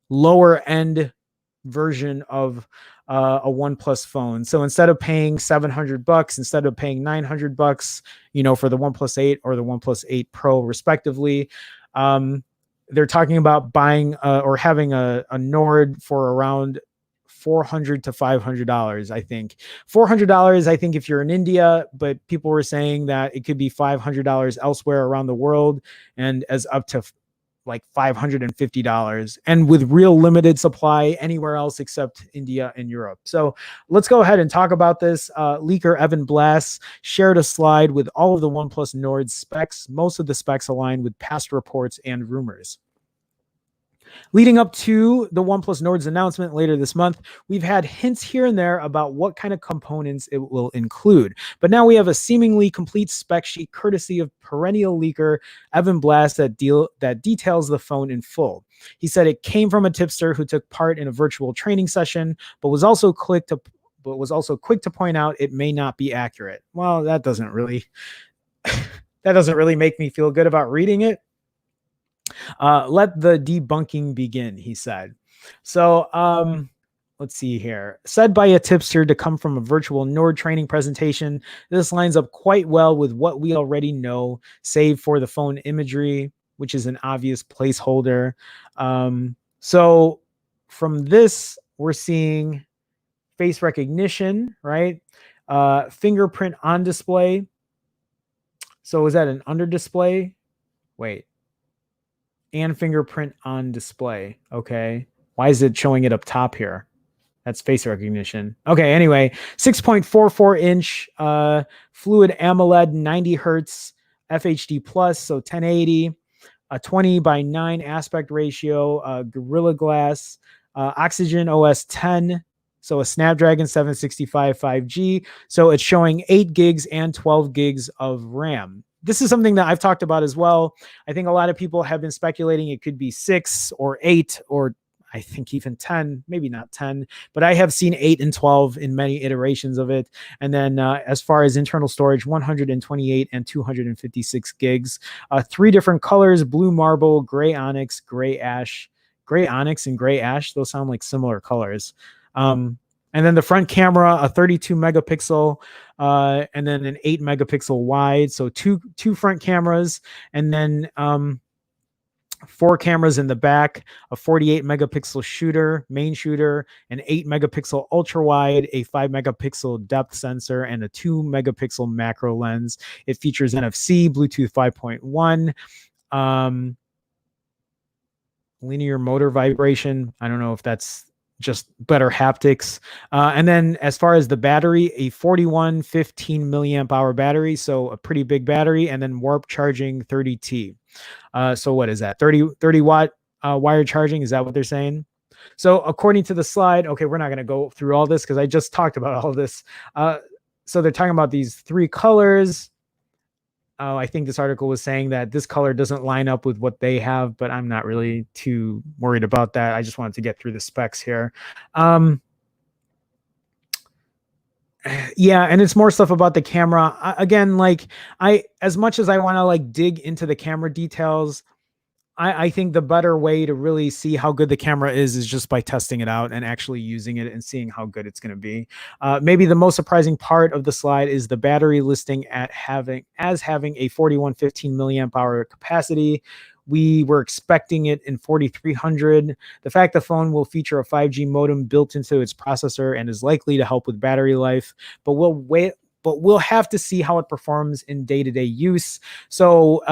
S1: lower end version of a OnePlus phone. So instead of paying $700, instead of paying $900, for the OnePlus 8 or the OnePlus 8 Pro respectively, they're talking about buying or having a Nord for around $400 to $500. I think $400, I think, if you're in India, but people were saying that it could be $500 elsewhere around the world, and as up to like $550, and with real limited supply anywhere else except India and Europe. So let's go ahead and talk about this. Leaker Evan Blass shared a slide with all of the OnePlus Nord specs. Most of the specs align with past reports and rumors. Leading up to the OnePlus Nord's announcement later this month, we've had hints here and there about what kind of components it will include. But now we have a seemingly complete spec sheet courtesy of perennial leaker Evan Blass that details the phone in full. He said it came from a tipster who took part in a virtual training session, but was also quick to point out it may not be accurate. Well, that doesn't really make me feel good about reading it. Let the debunking begin, he said. So let's see here. Said by a tipster to come from a virtual Nord training presentation, this lines up quite well with what we already know, save for the phone imagery, which is an obvious placeholder. So from this, we're seeing face recognition, right? Fingerprint on display. So is that an under display? Wait. And fingerprint on display. Okay. Why is it showing it up top here? That's face recognition. Okay. Anyway, 6.44 inch fluid AMOLED, 90 hertz FHD plus, so 1080, a 20:9 aspect ratio, Gorilla Glass, Oxygen OS 10. So a Snapdragon 765 5G. So it's showing 8 gigs and 12 gigs of RAM. This is something that I've talked about as well. I think a lot of people have been speculating it could be 6 or 8, or I think even 10, maybe not 10, but I have seen 8 and 12 in many iterations of it. And then as far as internal storage, 128 and 256 gigs, 3 different colors: blue marble, gray onyx, gray ash. Gray onyx and gray ash, those sound like similar colors. And then the front camera, a 32 megapixel, and then an 8 megapixel wide. So two front cameras, and then 4 cameras in the back, a 48 megapixel shooter, main shooter, an 8 megapixel ultra wide, a 5 megapixel depth sensor, and a 2 megapixel macro lens. It features NFC, Bluetooth 5.1, linear motor vibration. I don't know if that's just better haptics. And then as far as the battery, a 4115 milliamp hour battery. So a pretty big battery, and then warp charging 30T. So what is that? 30 watt wire charging. Is that what they're saying? So according to the slide, okay, we're not going to go through all this because I just talked about all this. So they're talking about these 3 colors. I think this article was saying that this color doesn't line up with what they have, but I'm not really too worried about that. I just wanted to get through the specs here. Yeah, and it's more stuff about the camera. Again, like as much as I want to like dig into the camera details, I think the better way to really see how good the camera is just by testing it out and actually using it and seeing how good it's going to be. Maybe the most surprising part of the slide is the battery listing having a 4115 milliamp hour capacity. We were expecting it in 4300. The fact the phone will feature a 5G modem built into its processor and is likely to help with battery life, but but we'll have to see how it performs in day-to-day use. So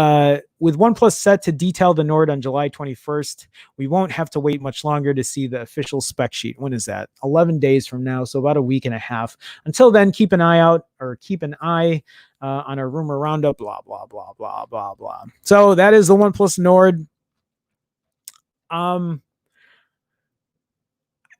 S1: with OnePlus set to detail the Nord on July 21st, we won't have to wait much longer to see the official spec sheet. When is that? 11 days from now, so about a week and a half. Until then, keep an eye on our rumor roundup, blah, blah, blah, blah, blah, blah. So that is the OnePlus Nord. I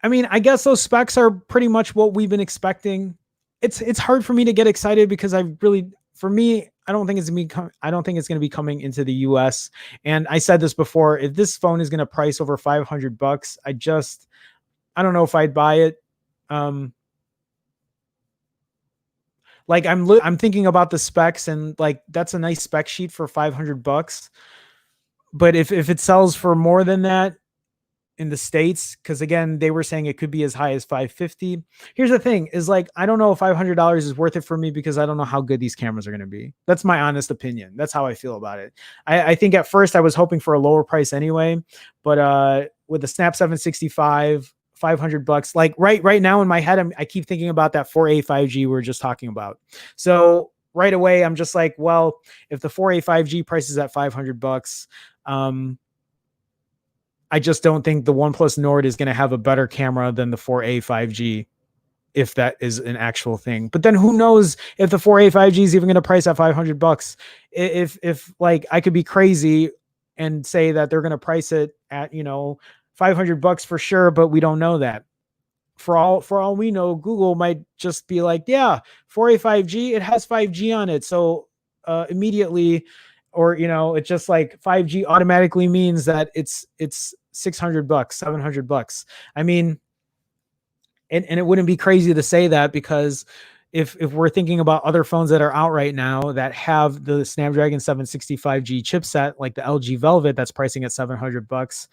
S1: mean, I guess those specs are pretty much what we've been expecting. It's hard for me to get excited because I don't think it's going to be coming into the US. And I said this before, if this phone is going to price over $500, I don't know if I'd buy it. Like I'm thinking about the specs, and like that's a nice spec sheet for $500. But if it sells for more than that in the States, because again, they were saying it could be as high as $550. Here's the thing is, like, I don't know if $500 is worth it for me because I don't know how good these cameras are going to be. That's my honest opinion. That's how I feel about it. I think at first I was hoping for a lower price anyway, but with the Snap 765, $500, like right now in my head, I keep thinking about that 4A 5G we were just talking about. So right away, I'm just like, well, if the 4A 5G price is at $500, I just don't think the OnePlus Nord is going to have a better camera than the 4A 5G, if that is an actual thing. But then who knows if the 4A 5G is even going to price at $500? If like I could be crazy and say that they're going to price it at, $500 for sure, but we don't know that. For all we know, Google might just be like, yeah, 4A 5G, it has 5G on it. So immediately, or, it's just like 5G automatically means that it's $600, $700. I mean, and it wouldn't be crazy to say that, because if we're thinking about other phones that are out right now that have the Snapdragon 765G chipset, like the LG Velvet, that's pricing at $700,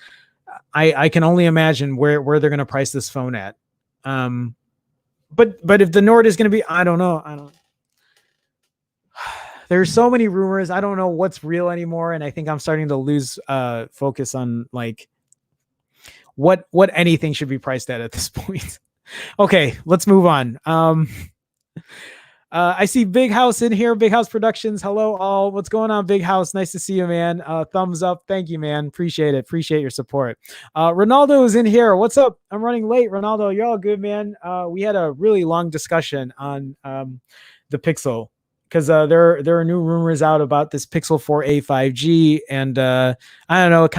S1: I can only imagine where they're going to price this phone at. But if the Nord is going to be, I don't know. There's so many rumors. I don't know what's real anymore. And I think I'm starting to lose focus on like what anything should be priced at this point. Okay, let's move on. I see Big House in here. Big House Productions. Hello, all. What's going on, Big House? Nice to see you, man. Thumbs up. Thank you, man. Appreciate it. Appreciate your support. Ronaldo is in here. What's up? I'm running late, Ronaldo. You're all good, man. We had a really long discussion on the Pixel, because there are new rumors out about this Pixel 4a 5G, and I don't know. It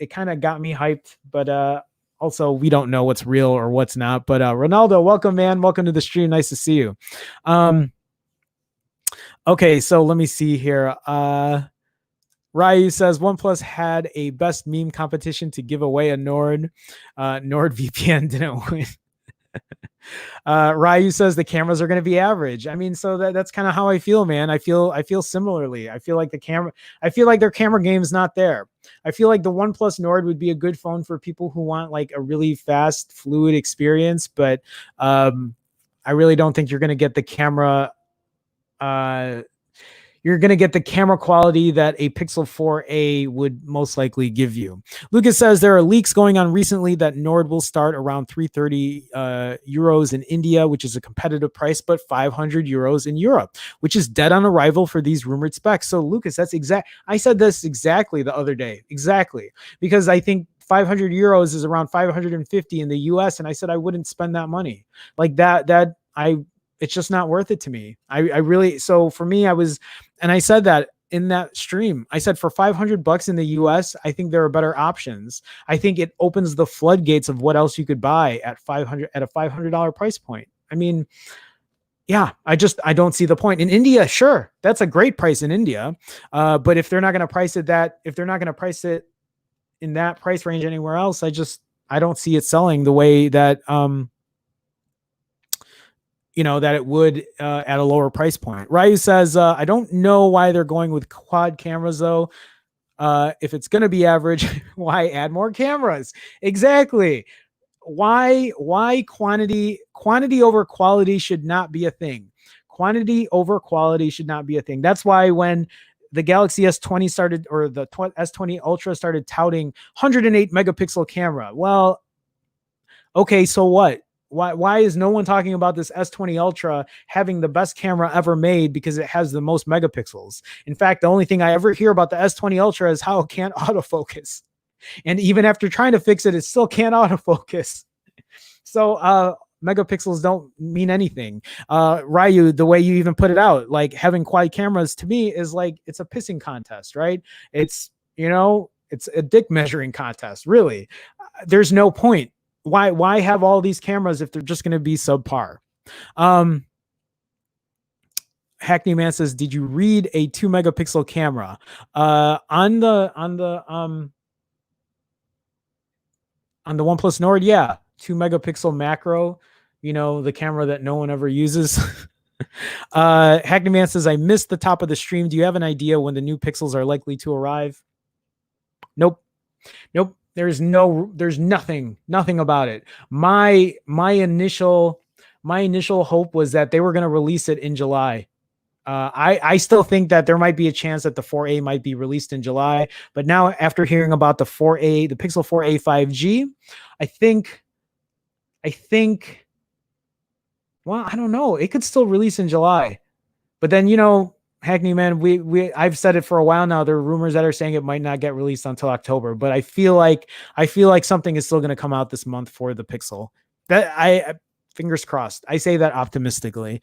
S1: kind of got me hyped, but also we don't know what's real or what's not. But Ronaldo, welcome, man. Welcome to the stream. Nice to see you. Okay, so let me see here. Ryu says OnePlus had a best meme competition to give away a Nord. NordVPN didn't win. Ryu says the cameras are going to be average. I mean, so that's kind of how I feel, man. I feel similarly. I feel like their camera game is not there. I feel like the OnePlus Nord would be a good phone for people who want like a really fast, fluid experience, but I really don't think you're going to get the camera. You're going to get the camera quality that a Pixel 4a would most likely give you. Lucas says there are leaks going on recently that Nord will start around 330 euros in India, which is a competitive price, but 500 euros in Europe, which is dead on arrival for these rumored specs. So Lucas, I said this exactly the other day, exactly, because I think 500 euros is around 550 in the US. And I said, I wouldn't spend that money like that. It's just not worth it to me. I really, so for me, I said that in that stream, I said for $500 in the US, I think there are better options. I think it opens the floodgates of what else you could buy at a $500 price point. I mean, yeah, I don't see the point. In India, sure, that's a great price in India. But if they're not going to price it in that price range anywhere else, I don't see it selling the way that, that it would at a lower price point. Ryu says, I don't know why they're going with quad cameras, though. If it's going to be average, why add more cameras? Exactly. Why quantity over quality should not be a thing. Quantity over quality should not be a thing. That's why when the Galaxy S20 started, or the S20 Ultra started touting 108 megapixel camera. Well, okay, so what? Why is no one talking about this S20 Ultra having the best camera ever made because it has the most megapixels? In fact, the only thing I ever hear about the S20 Ultra is how it can't autofocus. And even after trying to fix it, it still can't autofocus. So megapixels don't mean anything. Ryu, the way you even put it out, like having quad cameras to me is like it's a pissing contest, right? It's, you know, it's a dick measuring contest, really. There's no point. Why have all these cameras if they're just going to be subpar? Hackney Man says, did you read a 2 megapixel camera? On the OnePlus Nord, yeah, 2 megapixel macro, you know, the camera that no one ever uses. Hackney Man says, I missed the top of the stream. Do you have an idea when the new pixels are likely to arrive? Nope. There's nothing about it. My initial hope was that they were going to release it in July. I still think that there might be a chance that the 4A might be released in July, but now after hearing about the 4A, the Pixel 4A 5G, I think, well, I don't know. It could still release in July, but then, you know, Hackney Man, I've said it for a while now. There are rumors that are saying it might not get released until October, but I feel like something is still going to come out this month for the Pixel. That fingers crossed. I say that optimistically.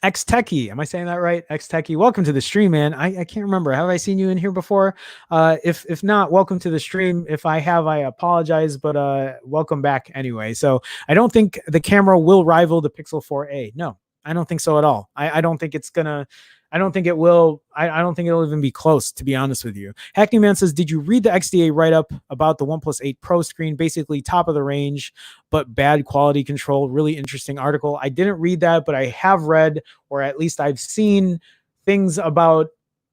S1: X Techie, am I saying that right? X Techie, welcome to the stream, man. I can't remember. Have I seen you in here before? If not, welcome to the stream. If I have, I apologize, but welcome back anyway. So I don't think the camera will rival the Pixel 4a. No, I don't think so at all. I don't think it's gonna. I don't think it will. I don't think it'll even be close, to be honest with you. Hackney Man says, did you read the XDA write-up about the OnePlus 8 Pro screen? Basically top of the range, but bad quality control. Really interesting article. I didn't read that, but I have read, or at least I've seen things about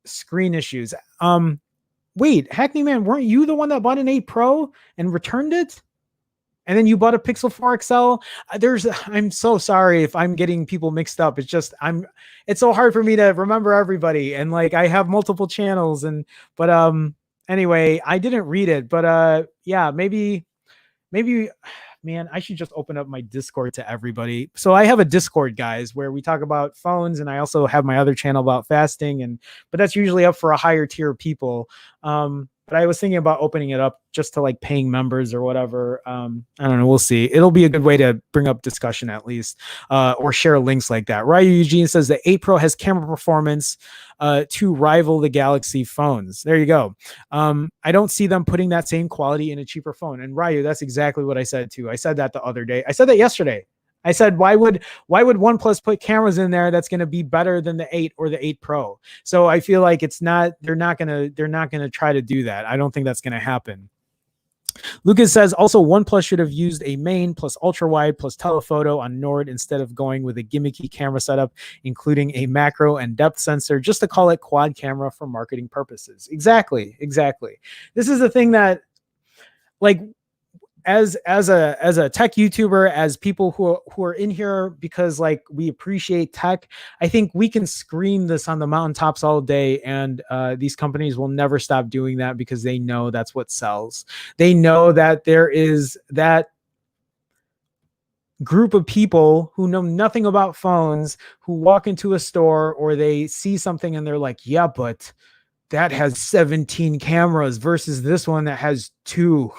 S1: screen issues. Wait, Hackney Man, weren't you the one that bought an 8 Pro and returned it? And then you bought a Pixel 4 XL. I'm so sorry if I'm getting people mixed up. It's just, it's so hard for me to remember everybody. And like, I have multiple channels but anyway, I didn't read it, but yeah, maybe, man, I should just open up my Discord to everybody. So I have a Discord, guys, where we talk about phones, and I also have my other channel about fasting, but that's usually up for a higher tier of people. But I was thinking about opening it up just to like paying members or whatever. I don't know. We'll see. It'll be a good way to bring up discussion at least, or share links like that. Ryu Eugene says the 8 Pro has camera performance to rival the Galaxy phones. There you go. I don't see them putting that same quality in a cheaper phone. And Ryu, that's exactly what I said too. I said that the other day. I said that yesterday. I said, why would OnePlus put cameras in there that's going to be better than the 8 or the 8 Pro? So I feel like they're not going to try to do that. I don't think that's going to happen. Lucas says also OnePlus should have used a main plus ultra wide plus telephoto on Nord instead of going with a gimmicky camera setup, including a macro and depth sensor, just to call it quad camera for marketing purposes. Exactly. This is the thing that, like, as a tech YouTuber, as people who are in here because like we appreciate tech, I think we can scream this on the mountaintops all day, and these companies will never stop doing that because they know that's what sells. They know that there is that group of people who know nothing about phones, who walk into a store or they see something and they're like, yeah, but that has 17 cameras versus this one that has 2.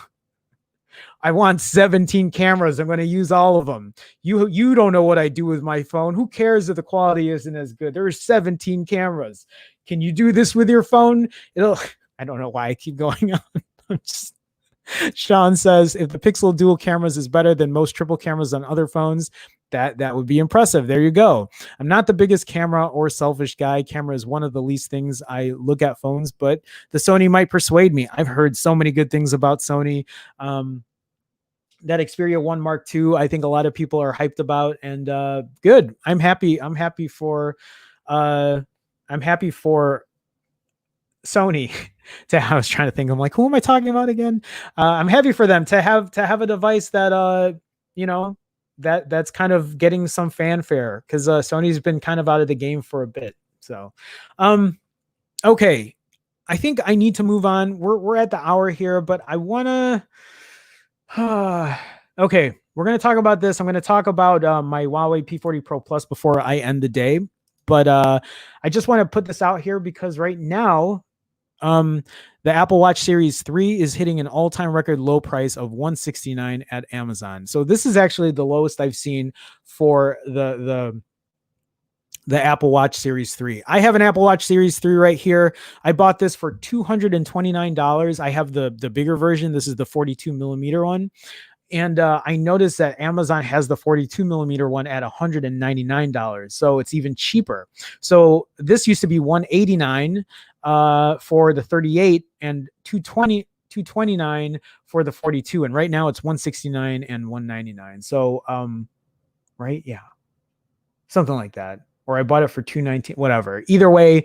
S1: I want 17 cameras. I'm going to use all of them. You don't know what I do with my phone. Who cares if the quality isn't as good? There are 17 cameras. Can you do this with your phone? I don't know why I keep going on. Sean says, if the Pixel dual cameras is better than most triple cameras on other phones, that would be impressive. There you go. I'm not the biggest camera or selfish guy. Camera is one of the least things I look at phones, but the Sony might persuade me. I've heard so many good things about Sony. That Xperia 1 Mark II, I think a lot of people are hyped about, and good. I'm happy for Sony. I was trying to think. I'm like, who am I talking about again? I'm happy for them to have a device that that's kind of getting some fanfare, because Sony's been kind of out of the game for a bit. So, okay, I think I need to move on. We're at the hour here, but I wanna. Okay, we're going to talk about this. I'm going to talk about my Huawei P40 Pro Plus before I end the day. But I just want to put this out here because right now, the Apple Watch Series 3 is hitting an all-time record low price of $169 at Amazon. So this is actually the lowest I've seen for the Apple Watch Series 3. I have an Apple Watch Series 3 right here. I bought this for $229. I have the bigger version. This is the 42 millimeter one. And I noticed that Amazon has the 42 millimeter one at $199. So it's even cheaper. So this used to be $189 for the 38 and $229 for the 42. And right now it's $169 and $199. So, right. Yeah. Something like that. Or I bought it for $219, whatever. Either way,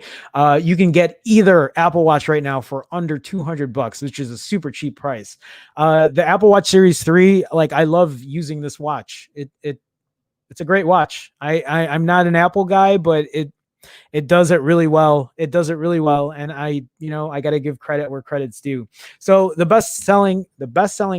S1: you can get either Apple Watch right now for under $200, which is a super cheap price. The Apple Watch Series 3, like I love using this watch. It's a great watch. I'm not an Apple guy, but it does it really well. It does it really well. And I got to give credit where credit's due. So the best selling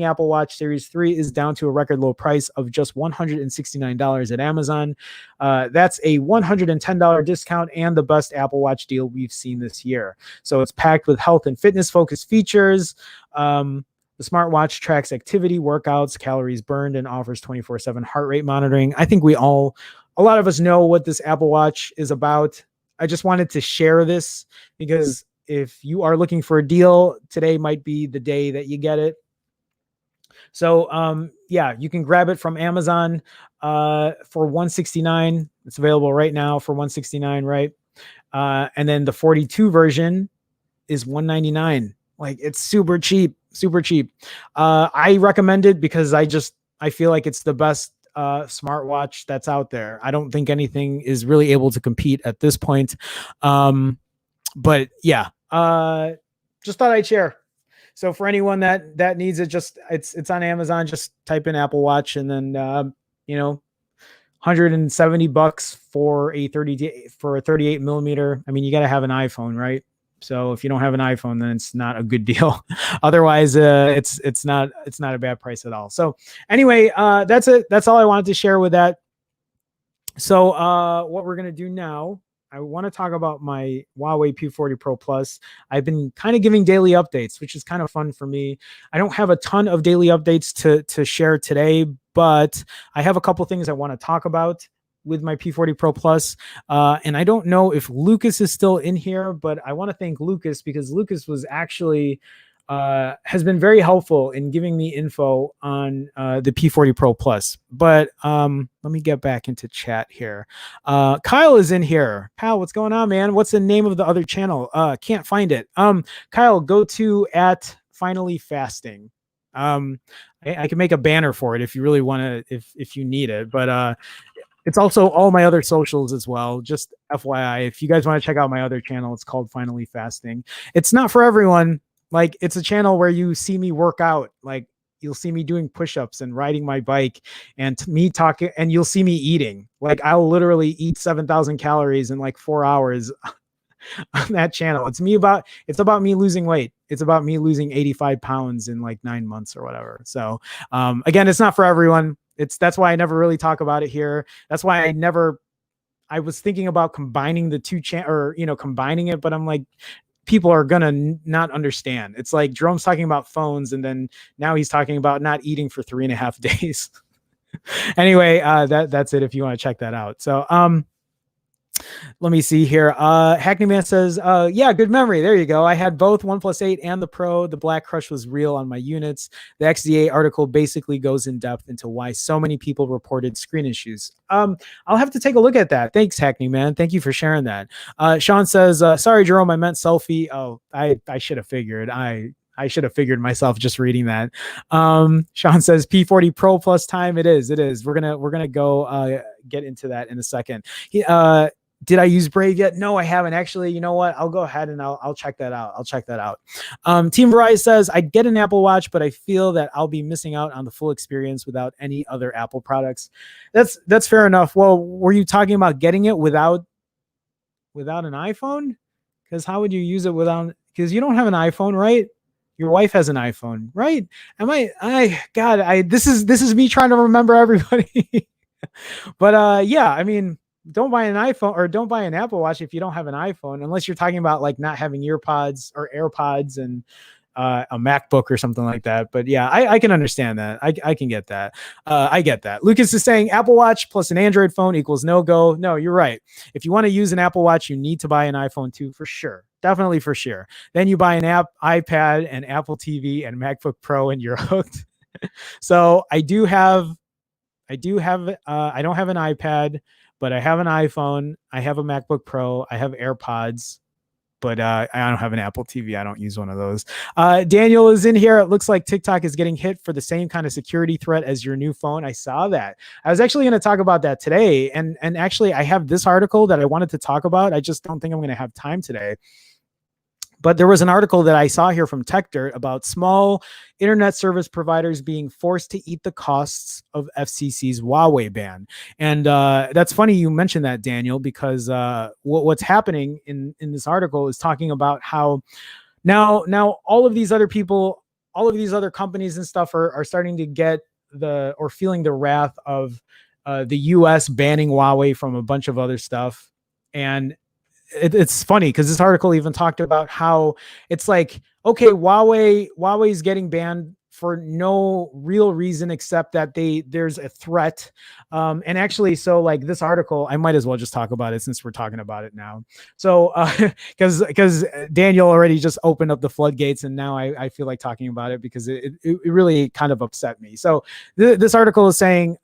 S1: Apple Watch Series 3 is down to a record low price of just $169 at Amazon. That's a $110 discount and the best Apple Watch deal we've seen this year. So it's packed with health and fitness focused features. The smartwatch tracks activity, workouts, calories burned, and offers 24/7 heart rate monitoring. I think a lot of us know what this Apple Watch is about. I just wanted to share this because if you are looking for a deal, today might be the day that you get it. So, yeah, you can grab it from Amazon for $169. It's available right now for $169, right? And then the 42 version is $199. Like it's super cheap, super cheap. I recommend it because I feel like it's the best smartwatch that's out there. I don't think anything is really able to compete at this point. But yeah, just thought I'd share. So for anyone that needs it, it's on Amazon. Just type in Apple Watch and then $170 for a 38 millimeter. I mean, you got to have an iPhone, right? So if you don't have an iPhone, then it's not a good deal. Otherwise, it's not a bad price at all. So anyway, that's it. That's all I wanted to share with that. So what we're gonna do now, I want to talk about my Huawei P40 Pro Plus. I've been kind of giving daily updates, which is kind of fun for me. I don't have a ton of daily updates to share today, but I have a couple things I want to talk about with my P40 Pro Plus. And I don't know if Lucas is still in here, but I want to thank Lucas because Lucas was actually has been very helpful in giving me info on the P40 Pro Plus. But let me get back into chat here. Kyle is in here. Pal, what's going on, man? What's the name of the other channel? Can't find it. Kyle, go to @finally_fasting. I can make a banner for it if you really want to, if you need it. But it's also all my other socials as well. Just FYI, if you guys want to check out my other channel, it's called Finally Fasting. It's not for everyone. Like, it's a channel where you see me work out. Like, you'll see me doing push-ups and riding my bike and me talking, and you'll see me eating. Like, I'll literally eat 7,000 calories in like 4 hours on that channel. It's about me losing weight. It's about me losing 85 pounds in like 9 months or whatever. So again, it's not for everyone. That's why I never really talk about it here. That's why I was thinking about combining the two combining it, but I'm like, people are gonna not understand. It's like Jerome's talking about phones, and then now he's talking about not eating for 3.5 days. Anyway, that's it if you want to check that out. So let me see here. Hackney Man says, yeah, good memory. There you go. I had both OnePlus 8 and the Pro. The Black Crush was real on my units. The XDA article basically goes in depth into why so many people reported screen issues. I'll have to take a look at that. Thanks, Hackney Man. Thank you for sharing that. Sean says, sorry, Jerome, I meant selfie. Oh, I should have figured. I should have figured myself just reading that. Sean says P40 Pro Plus time. It is. We're gonna go get into that in a second. Did I use Brave yet? No, I haven't. Actually, you know what? I'll go ahead and I'll check that out. Team Verizon says, I'd get an Apple Watch, but I feel that I'll be missing out on the full experience without any other Apple products. That's fair enough. Well, were you talking about getting it without an iPhone? Because how would you use it because you don't have an iPhone, right? Your wife has an iPhone, right? This is me trying to remember everybody. But yeah, I mean, don't buy an iPhone or don't buy an Apple Watch if you don't have an iPhone, unless you're talking about like not having earpods or AirPods and a MacBook or something like that. But yeah, I can understand that. I can get that. I get that. Lucas is saying Apple Watch plus an Android phone equals no go. No, you're right. If you want to use an Apple Watch, you need to buy an iPhone too, for sure. Definitely for sure. Then you buy an iPad and Apple TV and MacBook Pro, and you're hooked. So I don't have an iPad, but I have an iPhone. I have a MacBook Pro. I have AirPods, but I don't have an Apple TV. I don't use one of those. Daniel is in here. It looks like TikTok is getting hit for the same kind of security threat as your new phone. I saw that. I was actually going to talk about that today. And actually, I have this article that I wanted to talk about. I just don't think I'm going to have time today. But there was an article that I saw here from TechDirt about small internet service providers being forced to eat the costs of FCC's Huawei ban. And that's funny you mentioned that, Daniel, because what's happening in this article is talking about how now all of these other people, all of these other companies and stuff are starting to get feeling the wrath of the US banning Huawei from a bunch of other stuff. And it's funny because this article even talked about how it's like, okay, Huawei's getting banned for no real reason except that there's a threat. And actually, so like this article, I might as well just talk about it since we're talking about it now. So because Daniel already just opened up the floodgates, and now I feel like talking about it because it really kind of upset me. So this article is saying,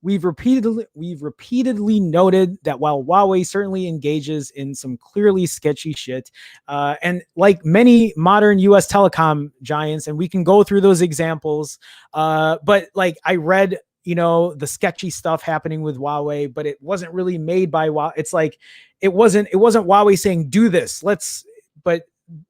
S1: We've repeatedly noted that while Huawei certainly engages in some clearly sketchy shit, and like many modern US telecom giants, and we can go through those examples, but like I read, the sketchy stuff happening with Huawei, but it wasn't really made by Huawei. It's like, it wasn't Huawei saying, do this, but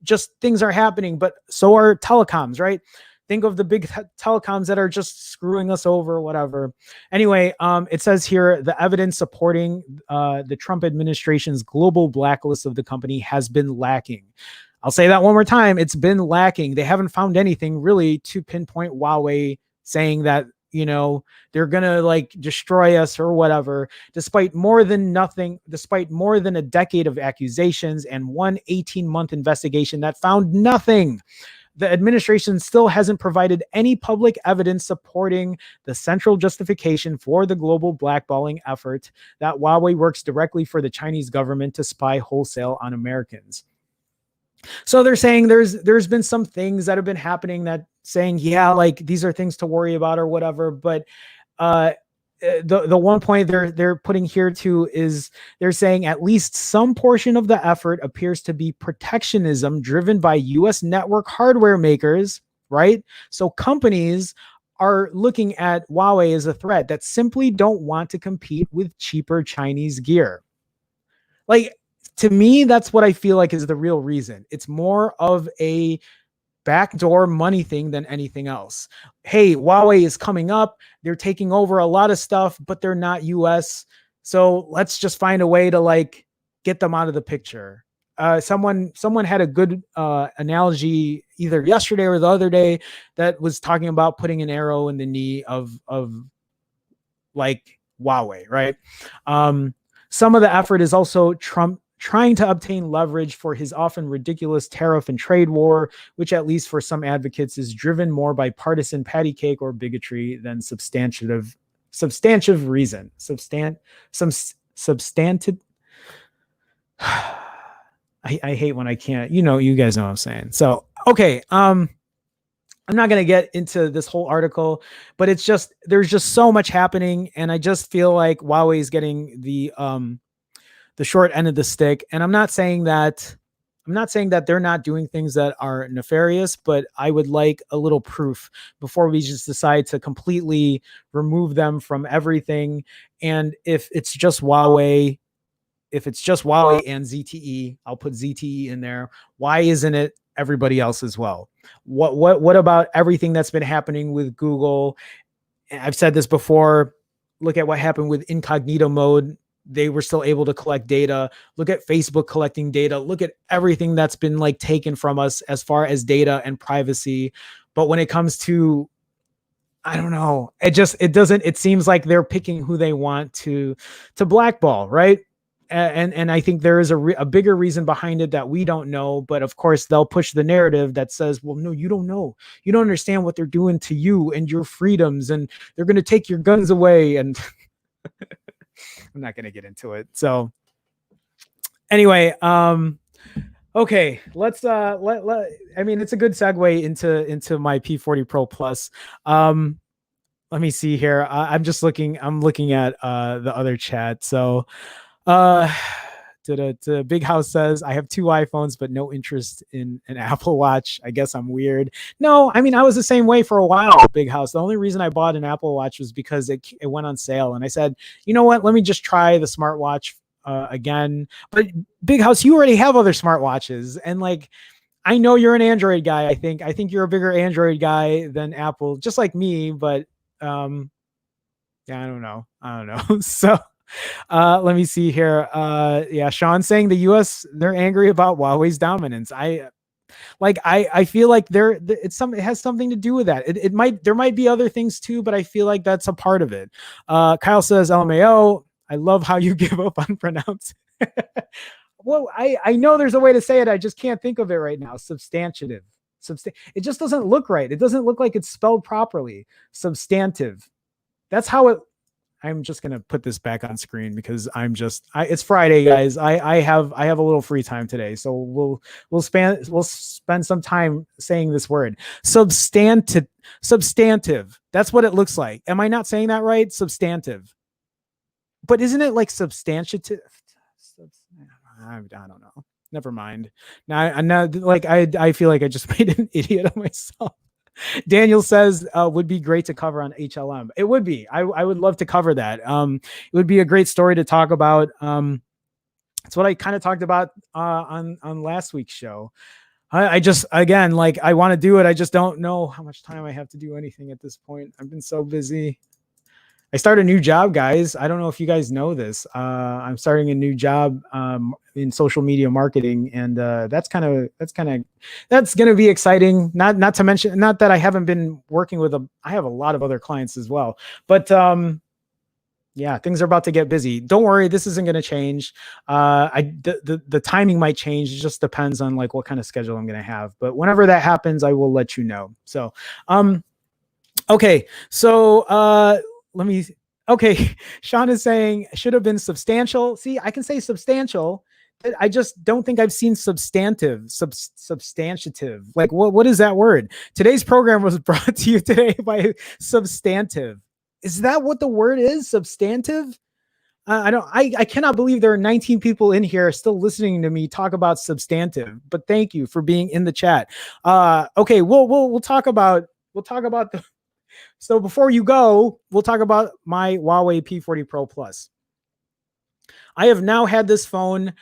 S1: just things are happening, but so are telecoms, right? Think of the big telecoms that are just screwing us over or whatever. Anyway, it says here, the evidence supporting the Trump administration's global blacklist of the company has been lacking. I'll say that one more time. It's been lacking. They haven't found anything really to pinpoint Huawei saying that, they're going to like destroy us or whatever, despite more than a decade of accusations and one 18-month investigation that found nothing. The administration still hasn't provided any public evidence supporting the central justification for the global blackballing effort that Huawei works directly for the Chinese government to spy wholesale on Americans. So they're saying there's been some things that have been happening that saying, yeah, like these are things to worry about or whatever. But the one point they're putting here too is they're saying at least some portion of the effort appears to be protectionism driven by US network hardware makers, right? So companies are looking at Huawei as a threat that simply don't want to compete with cheaper Chinese gear. Like, to me, that's what I feel like is the real reason. It's more of a backdoor money thing than anything else. Hey, Huawei is coming up. They're taking over a lot of stuff, but they're not US. So let's just find a way to like get them out of the picture. Someone had a good analogy either yesterday or the other day that was talking about putting an arrow in the knee of like Huawei, right? Some of the effort is also Trump trying to obtain leverage for his often ridiculous tariff and trade war, which at least for some advocates is driven more by partisan patty cake or bigotry than substantive reason. Substantive. I hate when I can't, you guys know what I'm saying. So, okay. I'm not going to get into this whole article, but there's just so much happening. And I just feel like Huawei is getting the short end of the stick. And I'm not saying that they're not doing things that are nefarious, but I would like a little proof before we just decide to completely remove them from everything. And if it's just Huawei and ZTE, I'll put ZTE in there. Why isn't it everybody else as well? What about everything that's been happening with Google? I've said this before. Look at what happened with incognito mode they were still able to collect data. Look at Facebook collecting data. Look at everything that's been like taken from us as far as data and privacy. But when it comes to, I don't know, it seems like they're picking who they want to blackball, right? And I think there is a bigger reason behind it that we don't know. But of course, they'll push the narrative that says, well, no, you don't know. You don't understand what they're doing to you and your freedoms, and they're going to take your guns away. And I'm not going to get into it. So anyway, okay, let's I mean, it's a good segue into my P40 Pro Plus. Let me see here. I'm looking at the other chat. So Big House says, I have 2 iPhones, but no interest in an Apple Watch. I guess I'm weird. No, I mean, I was the same way for a while, Big House. The only reason I bought an Apple Watch was because it went on sale. And I said, you know what? Let me just try the smartwatch again. But Big House, you already have other smartwatches. And like, I know you're an Android guy. I think you're a bigger Android guy than Apple, just like me. But yeah, I don't know. So let me see here. Yeah, Sean saying the US, they're angry about Huawei's dominance. I feel like it has something to do with that. There might be other things too, but I feel like that's a part of it. Kyle says, LMAO, I love how you give up on pronounce. Well, I know there's a way to say it. I just can't think of it right now. Substantive. It just doesn't look right. It doesn't look like it's spelled properly. Substantive. That's how it. I'm just going to put this back on screen because it's Friday, guys. I have a little free time today. So we'll spend some time saying this word. Substantive. That's what it looks like. Am I not saying that right? Substantive. But isn't it like substantive? I don't know. Never mind. Now I feel like I just made an idiot of myself. Daniel says would be great to cover on HLM. It would be. I would love to cover that. It would be a great story to talk about. It's what I kind of talked about on last week's show. I just, again, like, I want to do it. I just don't know how much time I have to do anything at this point. I've been so busy. I started a new job, guys. I don't know if you guys know this. I'm starting a new job in social media marketing, and that's going to be exciting. Not to mention, not that I haven't been working with I have a lot of other clients as well, but yeah, things are about to get busy. Don't worry, this isn't going to change. The timing might change. It just depends on like what kind of schedule I'm going to have. But whenever that happens, I will let you know. So, okay, so. Okay. Sean is saying should have been substantial. See, I can say substantial. I just don't think I've seen substantive, substantive. Like what is that word? Today's program was brought to you today by substantive. Is that what the word is? Substantive? I cannot believe there are 19 people in here still listening to me talk about substantive, but thank you for being in the chat. Okay. We'll talk about the, so before you go, we'll talk about my Huawei P40 Pro Plus. I have now had this phone.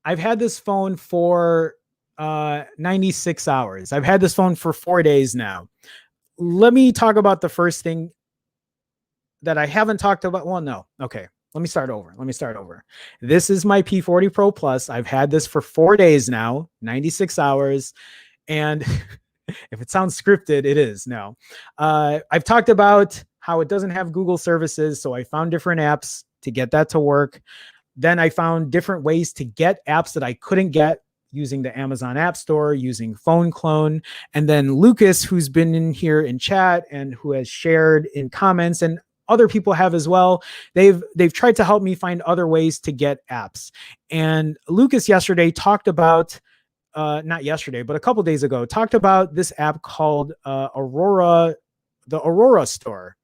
S1: I've had this phone for 96 hours. I've had this phone for 4 days now. Let me talk about the first thing that I haven't talked about. Well, no. Okay. Let me start over. This is my P40 Pro Plus. I've had this for 4 days now, 96 hours. And if it sounds scripted, it is now. I've talked about how it doesn't have Google services. So I found different apps to get that to work. Then I found different ways to get apps that I couldn't get using the Amazon App Store, using Phone Clone. And then Lucas, who's been in here in chat and who has shared in comments, and other people have as well. They've tried to help me find other ways to get apps. And Lucas yesterday talked about, not yesterday, but a couple days ago, talked about this app called Aurora, the Aurora Store.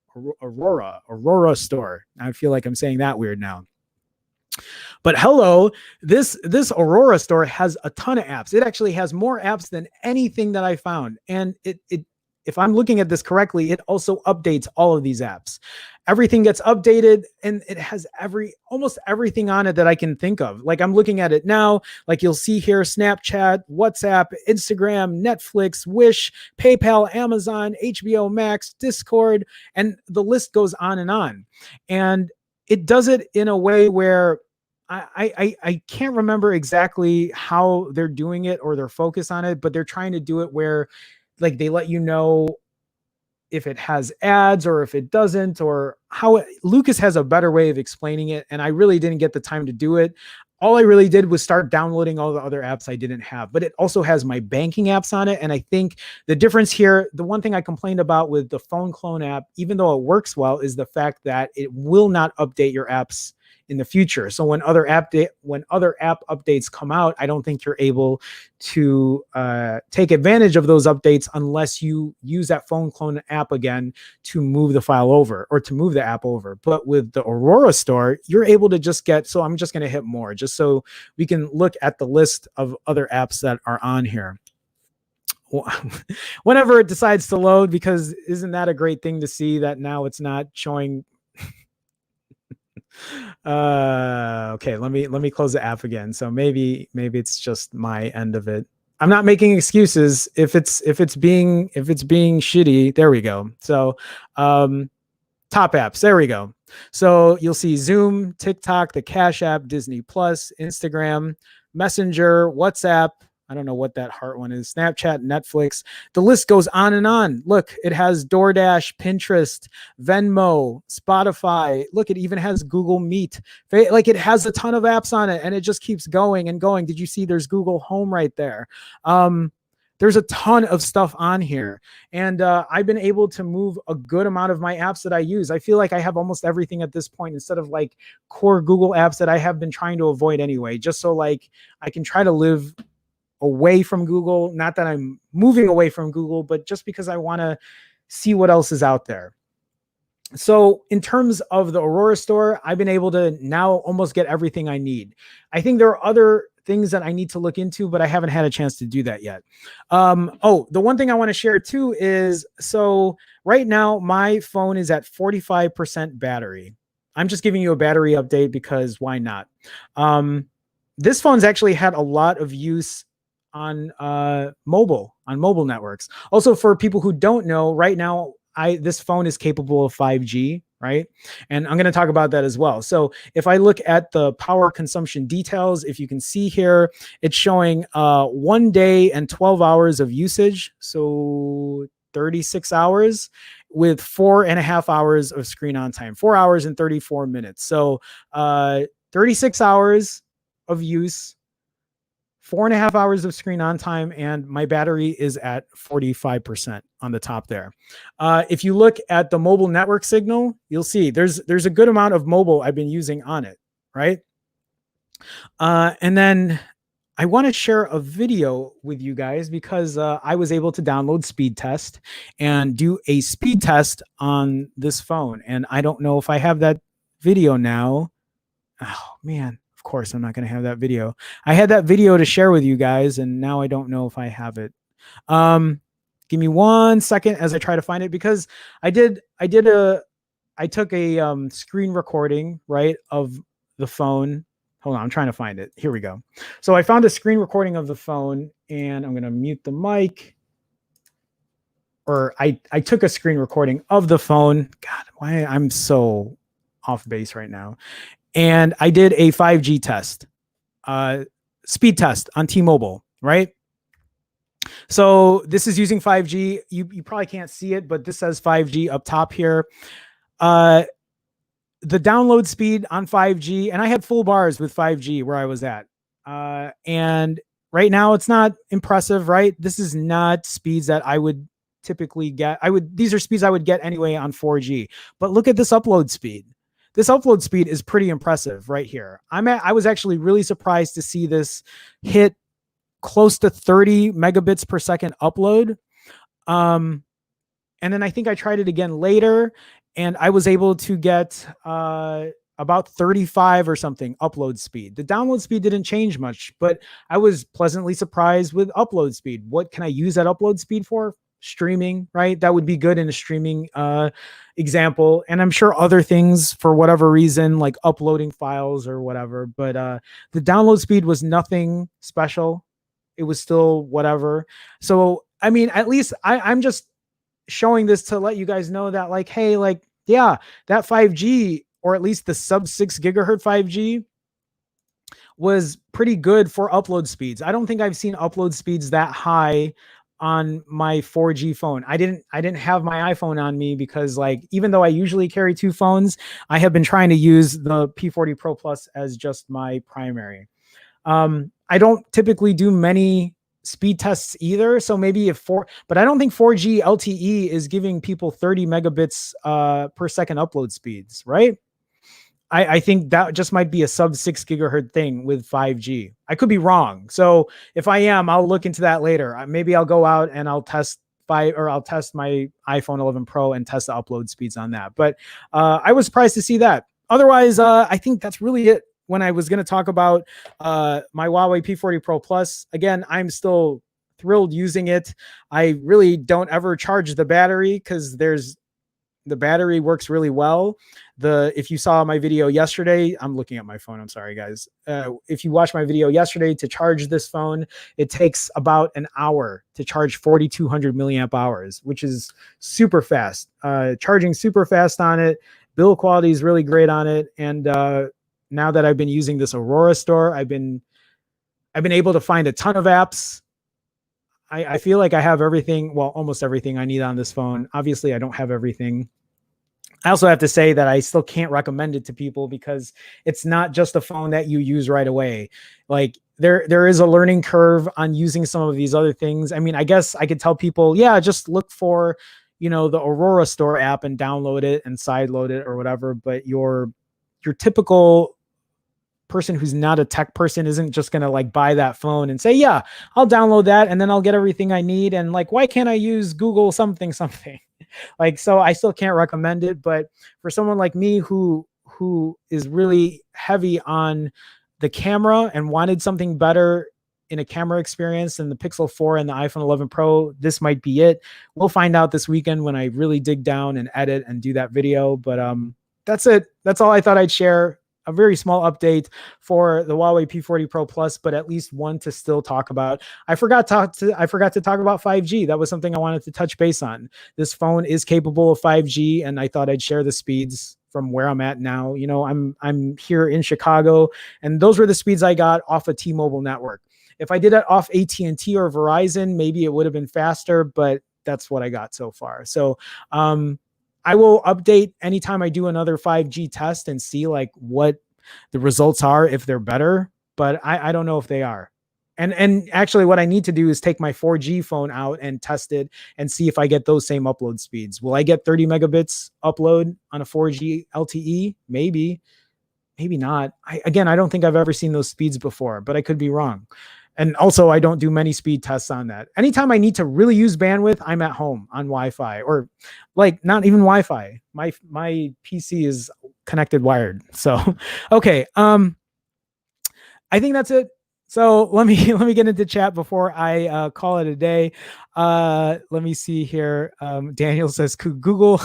S1: Aurora Store. I feel like I'm saying that weird now. But hello, this Aurora Store has a ton of apps. It actually has more apps than anything that I found. And it if I'm looking at this correctly, it also updates all of these apps. Everything gets updated, and it has almost everything on it that I can think of. Like, I'm looking at it now, like you'll see here, Snapchat, WhatsApp, Instagram, Netflix, Wish, PayPal, Amazon, HBO Max, Discord, and the list goes on. And it does it in a way where I can't remember exactly how they're doing it or their focus on it, but they're trying to do it where like they let you know if it has ads or if it doesn't, or how Lucas has a better way of explaining it. And I really didn't get the time to do it. All I really did was start downloading all the other apps I didn't have, but it also has my banking apps on it. And I think the difference here, the one thing I complained about with the phone clone app, even though it works well, is the fact that it will not update your apps in the future. So when other app updates come out, I don't think you're able to take advantage of those updates unless you use that phone clone app again to move the file over or to move the app over. But with the Aurora store, you're able to just get, so I'm just going to hit more just so we can look at the list of other apps that are on here. Whenever it decides to load, because isn't that a great thing to see that now it's not showing? Okay, let me close the app again. So maybe it's just my end of it. I'm not making excuses if it's being shitty. There we go. So top apps, there we go. So you'll see Zoom, TikTok, the Cash App, Disney Plus, Instagram, Messenger, WhatsApp. I don't know what that heart one is. Snapchat, Netflix. The list goes on and on. Look, it has DoorDash, Pinterest, Venmo, Spotify. Look, it even has Google Meet. Like it has a ton of apps on it and it just keeps going and going. Did you see there's Google Home right there? There's a ton of stuff on here. And I've been able to move a good amount of my apps that I use. I feel like I have almost everything at this point instead of like core Google apps that I have been trying to avoid anyway, just so like I can try to live away from Google. Not that I'm moving away from Google, but just because I want to see what else is out there. So in terms of the Aurora store, I've been able to now almost get everything I need. I think there are other things that I need to look into, but I haven't had a chance to do that yet. The one thing I want to share too is, so right now my phone is at 45% battery. I'm just giving you a battery update because why not? This phone's actually had a lot of use on mobile networks. Also, for people who don't know, right now this phone is capable of 5G, right? And I'm going to talk about that as well. So if I look at the power consumption details, if you can see here, it's showing 1 day and 12 hours of usage. So 36 hours with 4.5 hours of screen on time, 4 hours and 34 minutes. So 36 hours of use, 4.5 hours of screen on time, and my battery is at 45% on the top there. If you look at the mobile network signal, you'll see there's a good amount of mobile I've been using on it, right? And then I want to share a video with you guys because I was able to download Speed Test and do a speed test on this phone. And I don't know if I have that video now. Oh, man. Of course, I'm not going to have that video. I had that video to share with you guys, and now I don't know if I have it. Give me 1 second as I try to find it, because I took a screen recording, right, of the phone. Hold on, I'm trying to find it. Here we go. So I found a screen recording of the phone, and I'm going to mute the mic. Or I took a screen recording of the phone. God, why I'm so off base right now. And I did a 5G test, speed test on T-Mobile, right? So this is using 5G. You probably can't see it, but this says 5G up top here. The download speed on 5G, and I had full bars with 5G where I was at. And right now it's not impressive, right? This is not speeds that I would typically get. These are speeds I would get anyway on 4G. But look at this upload speed. This upload speed is pretty impressive right here. I was actually really surprised to see this hit close to 30 megabits per second upload. And then I think I tried it again later, and I was able to get about 35 or something upload speed. The download speed didn't change much, but I was pleasantly surprised with upload speed. What can I use that upload speed for? Streaming, right? That would be good in a streaming example. And I'm sure other things for whatever reason, like uploading files or whatever. But the download speed was nothing special. It was still whatever. So, I mean, at least I'm just showing this to let you guys know that, like, hey, like, yeah, that 5G, or at least the sub 6 gigahertz 5G, was pretty good for upload speeds. I don't think I've seen upload speeds that high on my 4G phone. I didn't have my iPhone on me because, like, even though I usually carry two phones, I have been trying to use the P40 Pro Plus as just my primary. I don't typically do many speed tests either. So maybe but I don't think 4G LTE is giving people 30 megabits per second upload speeds, right? I think that just might be a sub 6 gigahertz thing with 5G. I could be wrong. So if I am, I'll look into that later. Maybe I'll go out and I'll test I'll test my iPhone 11 Pro and test the upload speeds on that. But I was surprised to see that. Otherwise, I think that's really it. When I was going to talk about my Huawei P40 Pro Plus, again, I'm still thrilled using it. I really don't ever charge the battery because the battery works really well. If you saw my video yesterday, I'm looking at my phone. I'm sorry, guys. If you watched my video yesterday, to charge this phone, it takes about an hour to charge 4,200 milliamp hours, which is super fast. Charging super fast on it. Build quality is really great on it. And now that I've been using this Aurora store, I've been able to find a ton of apps. I feel like I have everything, well, almost everything I need on this phone. Obviously, I don't have everything. I also have to say that I still can't recommend it to people because it's not just a phone that you use right away. Like there is a learning curve on using some of these other things. I mean, I guess I could tell people, yeah, just look for, the Aurora store app and download it and sideload it or whatever. But your typical person who's not a tech person isn't just going to like buy that phone and say, yeah, I'll download that and then I'll get everything I need. And like, why can't I use Google something? Like, so I still can't recommend it. But for someone like me who is really heavy on the camera and wanted something better in a camera experience than the Pixel 4 and the iPhone 11 Pro, this might be it. We'll find out this weekend when I really dig down and edit and do that video. But that's it. That's all I thought I'd share. A very small update for the Huawei P40 Pro Plus, but at least one to still talk about. I forgot to talk about 5G. That was something I wanted to touch base on. This phone is capable of 5G, and I thought I'd share the speeds from where I'm at now. I'm here in Chicago, and those were the speeds I got off a T-Mobile network. If I did it off AT&T or Verizon, maybe it would have been faster, but that's what I got so far. So, I will update anytime I do another 5G test and see like what the results are, if they're better, but I don't know if they are. And actually what I need to do is take my 4G phone out and test it and see if I get those same upload speeds. Will I get 30 megabits upload on a 4G LTE? Maybe not. I don't think I've ever seen those speeds before, but I could be wrong. And also, I don't do many speed tests on that. Anytime I need to really use bandwidth, I'm at home on Wi-Fi, or like not even Wi-Fi. My PC is connected wired. So, okay. I think that's it. So let me get into chat before I call it a day. Let me see here. Daniel says, could Google...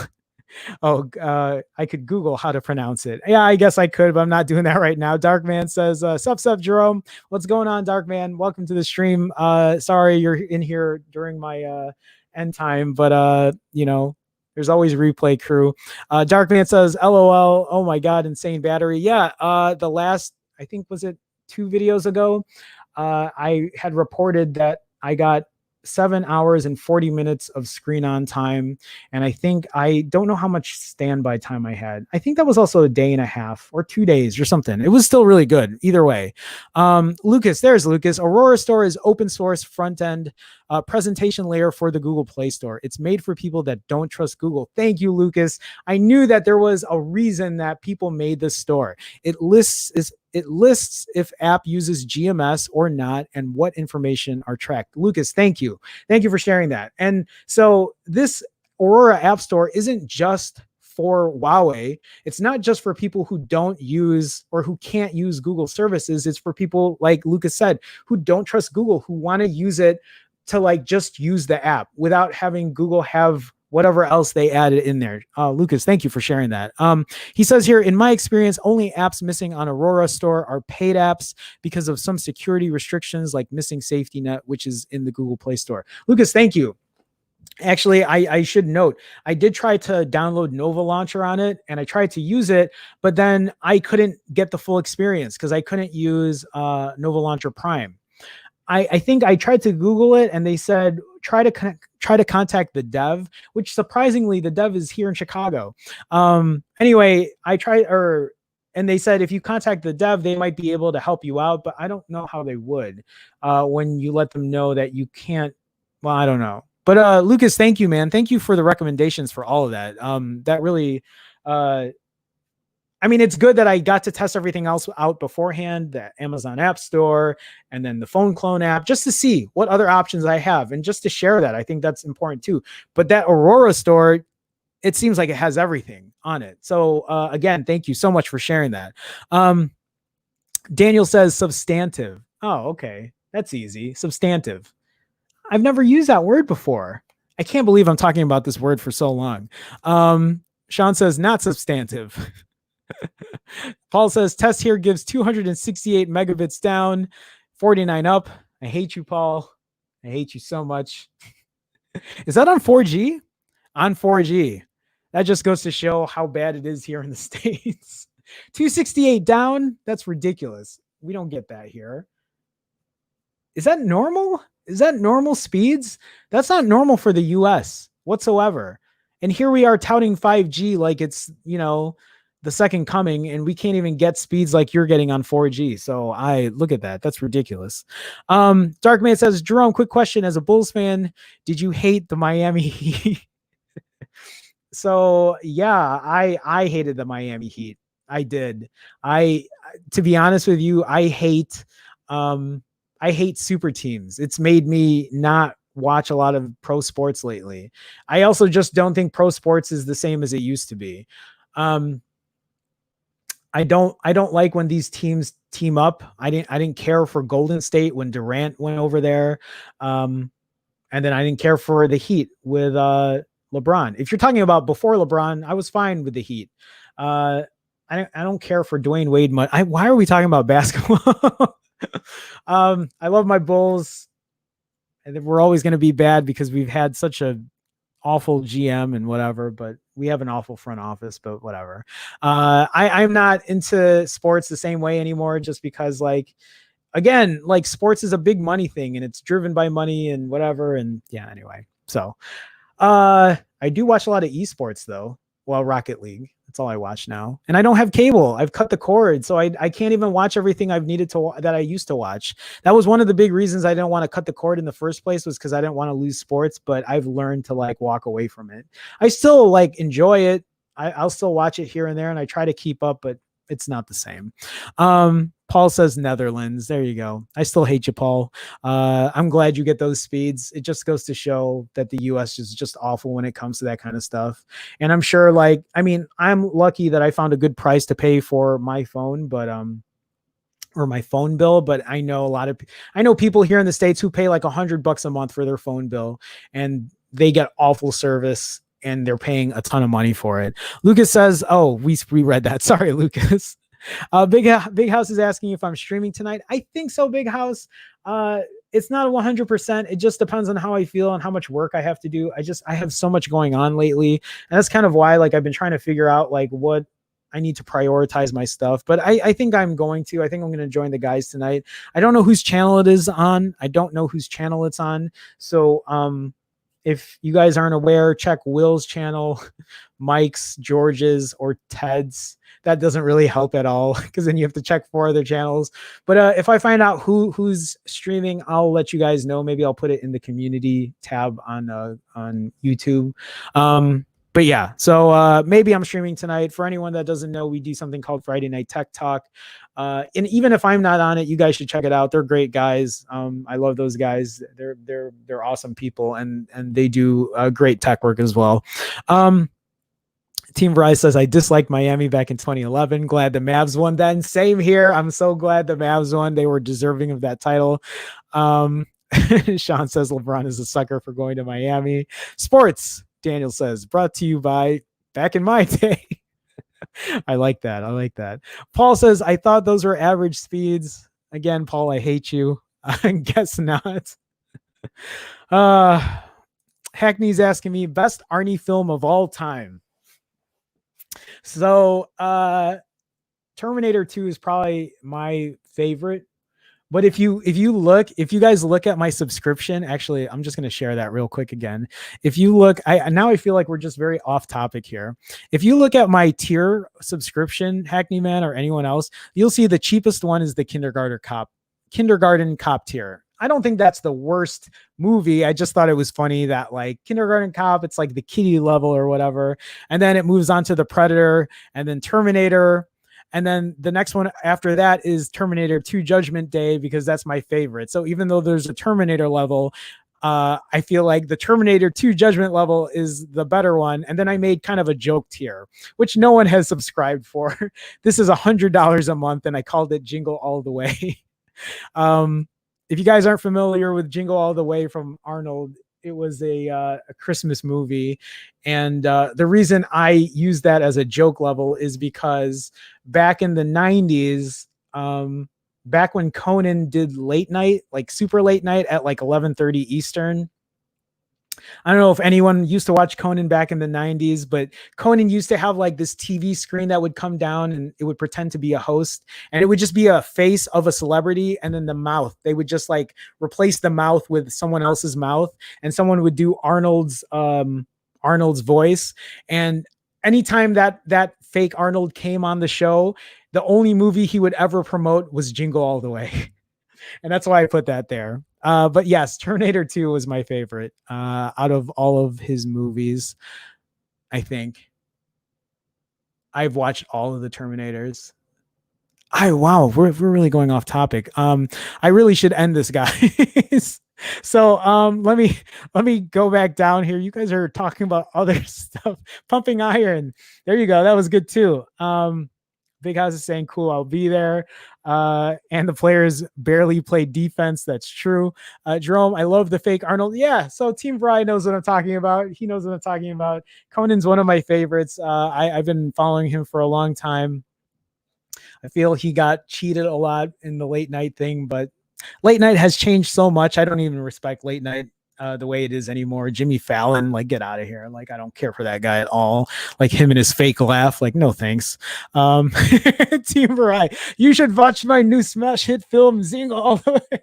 S1: I could Google how to pronounce it. Yeah, I guess I could, but I'm not doing that right now. Darkman says, sup, Jerome. What's going on, Darkman? Welcome to the stream. Sorry you're in here during my end time, but there's always replay crew. Darkman says, LOL. Oh my God, insane battery. Yeah, the last, I think, was it 2 videos ago? I had reported that I got 7 hours and 40 minutes of screen on time. And I don't know how much standby time I had. I think that was also a day and a half or 2 days or something. It was still really good either way. There's Lucas. Aurora Store is open source front end presentation layer for the Google Play Store. It's made for people that don't trust Google. Thank you, Lucas. I knew that there was a reason that people made this store. It lists if app uses GMS or not and what information are tracked. Lucas, thank you. Thank you for sharing that. And so this Aurora App Store isn't just for Huawei. It's not just for people who don't use or who can't use Google services. It's for people, like Lucas said, who don't trust Google, who want to use it to like just use the app without having Google have whatever else they added in there. Lucas, thank you for sharing that. He says here, in my experience, only apps missing on Aurora Store are paid apps because of some security restrictions like missing safety net, which is in the Google Play Store. Lucas, thank you. Actually, I should note, I did try to download Nova Launcher on it and I tried to use it, but then I couldn't get the full experience because I couldn't use Nova Launcher Prime. I think I tried to Google it and they said try to contact the dev, which surprisingly the dev is here in Chicago. Anyway, I tried and they said if you contact the dev, they might be able to help you out, but I don't know how they would when you let them know that you can't. Well, I don't know. But Lucas, thank you, man. Thank you for the recommendations for all of that. That really I mean, it's good that I got to test everything else out beforehand, the Amazon App Store and then the phone clone app, just to see what other options I have and just to share that. I think that's important too. But that Aurora store, it seems like it has everything on it. So again, thank you so much for sharing that. Daniel says substantive. Oh, okay. That's easy. Substantive. I've never used that word before. I can't believe I'm talking about this word for so long. Sean says not substantive. Paul says test here gives 268 megabits down, 49 up. I hate you, Paul. I hate you so much. Is that on 4G? On 4G. That just goes to show how bad it is here in the States. 268 down? That's ridiculous. We don't get that here. Is that normal? Is that normal speeds? That's not normal for the US whatsoever. And here we are touting 5G like it's, you know, the second coming, and we can't even get speeds like you're getting on 4G. So I look at that. That's ridiculous. Darkman says, Jerome, quick question. As a Bulls fan, did you hate the Miami Heat? So yeah, I hated the Miami Heat. I did. To be honest with you, I hate super teams. It's made me not watch a lot of pro sports lately. I also just don't think pro sports is the same as it used to be. I don't like when these teams team up. I didn't care for Golden State when Durant went over there. And then I didn't care for the Heat with LeBron. If you're talking about before LeBron, I was fine with the Heat. I don't care for Dwayne Wade much. Why are we talking about basketball? I love my Bulls. And we're always going to be bad because we've had such a awful GM and whatever, but we have an awful front office, but whatever. I'm not into sports the same way anymore, just because like, again, like sports is a big money thing and it's driven by money and whatever. And yeah, anyway. So I do watch a lot of esports though. Well, Rocket League. That's all I watch now. And I don't have cable. I've cut the cord. So I can't even watch everything I've needed to that I used to watch. That was one of the big reasons I didn't want to cut the cord in the first place, was because I didn't want to lose sports, but I've learned to like walk away from it. I still like enjoy it. I'll still watch it here and there and I try to keep up, but it's not the same. Paul says Netherlands. There you go. I still hate you, Paul. I'm glad you get those speeds. It just goes to show that the US is just awful when it comes to that kind of stuff. And I'm sure, like, I mean, I'm lucky that I found a good price to pay for my phone, but or my phone bill. But I know people here in the States who pay like $100 a month for their phone bill, and they get awful service and they're paying a ton of money for it. Lucas says, oh, we read that. Sorry, Lucas. Big House is asking if I'm streaming tonight. I think so, Big House. It's not 100%. It just depends on how I feel and how much work I have to do. I have so much going on lately, and that's kind of why like I've been trying to figure out like what I need to prioritize my stuff. But I think I'm going to join the guys tonight. I don't know whose channel it is on. I don't know whose channel it's on. So if you guys aren't aware, check Will's channel, Mike's, George's, or Ted's. That doesn't really help at all because then you have to check 4 other channels. But if I find out who's streaming, I'll let you guys know. Maybe I'll put it in the community tab on YouTube. But yeah, so maybe I'm streaming tonight. For anyone that doesn't know, we do something called Friday Night Tech Talk. And even if I'm not on it, you guys should check it out. They're great guys. I love those guys. They're awesome people, and they do great tech work as well. Team Verizon says, I disliked Miami back in 2011. Glad the Mavs won then. Same here. I'm so glad the Mavs won. They were deserving of that title. Sean says LeBron is a sucker for going to Miami. Sports, Daniel says, brought to you by Back in My Day. I like that. I like that. Paul says, I thought those were average speeds. Again, Paul, I hate you. I guess not. Hackney's asking me best Arnie film of all time. So Terminator 2 is probably my favorite. But if you guys look at my subscription, actually, I'm just going to share that real quick again. If you look, I feel like we're just very off topic here. If you look at my tier subscription, Hackney Man or anyone else, you'll see the cheapest one is the kindergarten cop tier. I don't think that's the worst movie. I just thought it was funny that like Kindergarten Cop, it's like the kiddie level or whatever. And then it moves on to the Predator and then Terminator. And then the next one after that is Terminator 2 Judgment Day, because that's my favorite. So even though there's a Terminator level, I feel like the Terminator 2 Judgment level is the better one. And then I made kind of a joke tier, which no one has subscribed for. This is $100 a month, and I called it Jingle All the Way. If you guys aren't familiar with Jingle All the Way from Arnold, it was a Christmas movie. And the reason I use that as a joke level is because back in the 90s, back when Conan did late night, like super late night at like 11:30 Eastern. I don't know if anyone used to watch Conan back in the 90s, but Conan used to have like this TV screen that would come down and it would pretend to be a host, and it would just be a face of a celebrity. And then the mouth, they would just like replace the mouth with someone else's mouth, and someone would do Arnold's voice. And anytime that fake Arnold came on the show, the only movie he would ever promote was Jingle All the Way. And that's why I put that there. But yes, Terminator 2 was my favorite out of all of his movies. I think I've watched all of the Terminators. Wow, we're really going off topic. I really should end this, guys. So let me go back down here. You guys are talking about other stuff. Pumping Iron. There you go. That was good too. Big House is saying, cool, I'll be there. And the players barely play defense. That's true. Jerome, I love the fake Arnold. Yeah, so Team Bry knows what I'm talking about. He knows what I'm talking about. Conan's one of my favorites. I've been following him for a long time. I feel he got cheated a lot in the late night thing, but late night has changed so much. I don't even respect late night the way it is anymore. Jimmy Fallon, like, get out of here. Like, I don't care for that guy at all. Like him and his fake laugh. Like, no thanks. Team Variety, you should watch my new smash hit film Zing All the Way.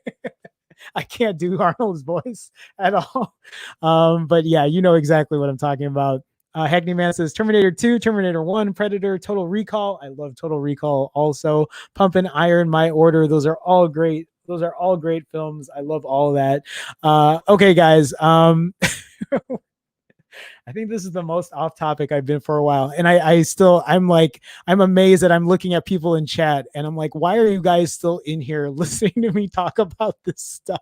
S1: I can't do Arnold's voice at all. But yeah, you know exactly what I'm talking about. Hackney Man says Terminator 2, Terminator 1, Predator, Total Recall. I love Total Recall also. Pumpin' Iron, My Order. Those are all great. Those are all great films. I love all of that. Okay, guys. I think this is the most off topic I've been for a while. And I'm amazed that I'm looking at people in chat and I'm like, why are you guys still in here listening to me talk about this stuff?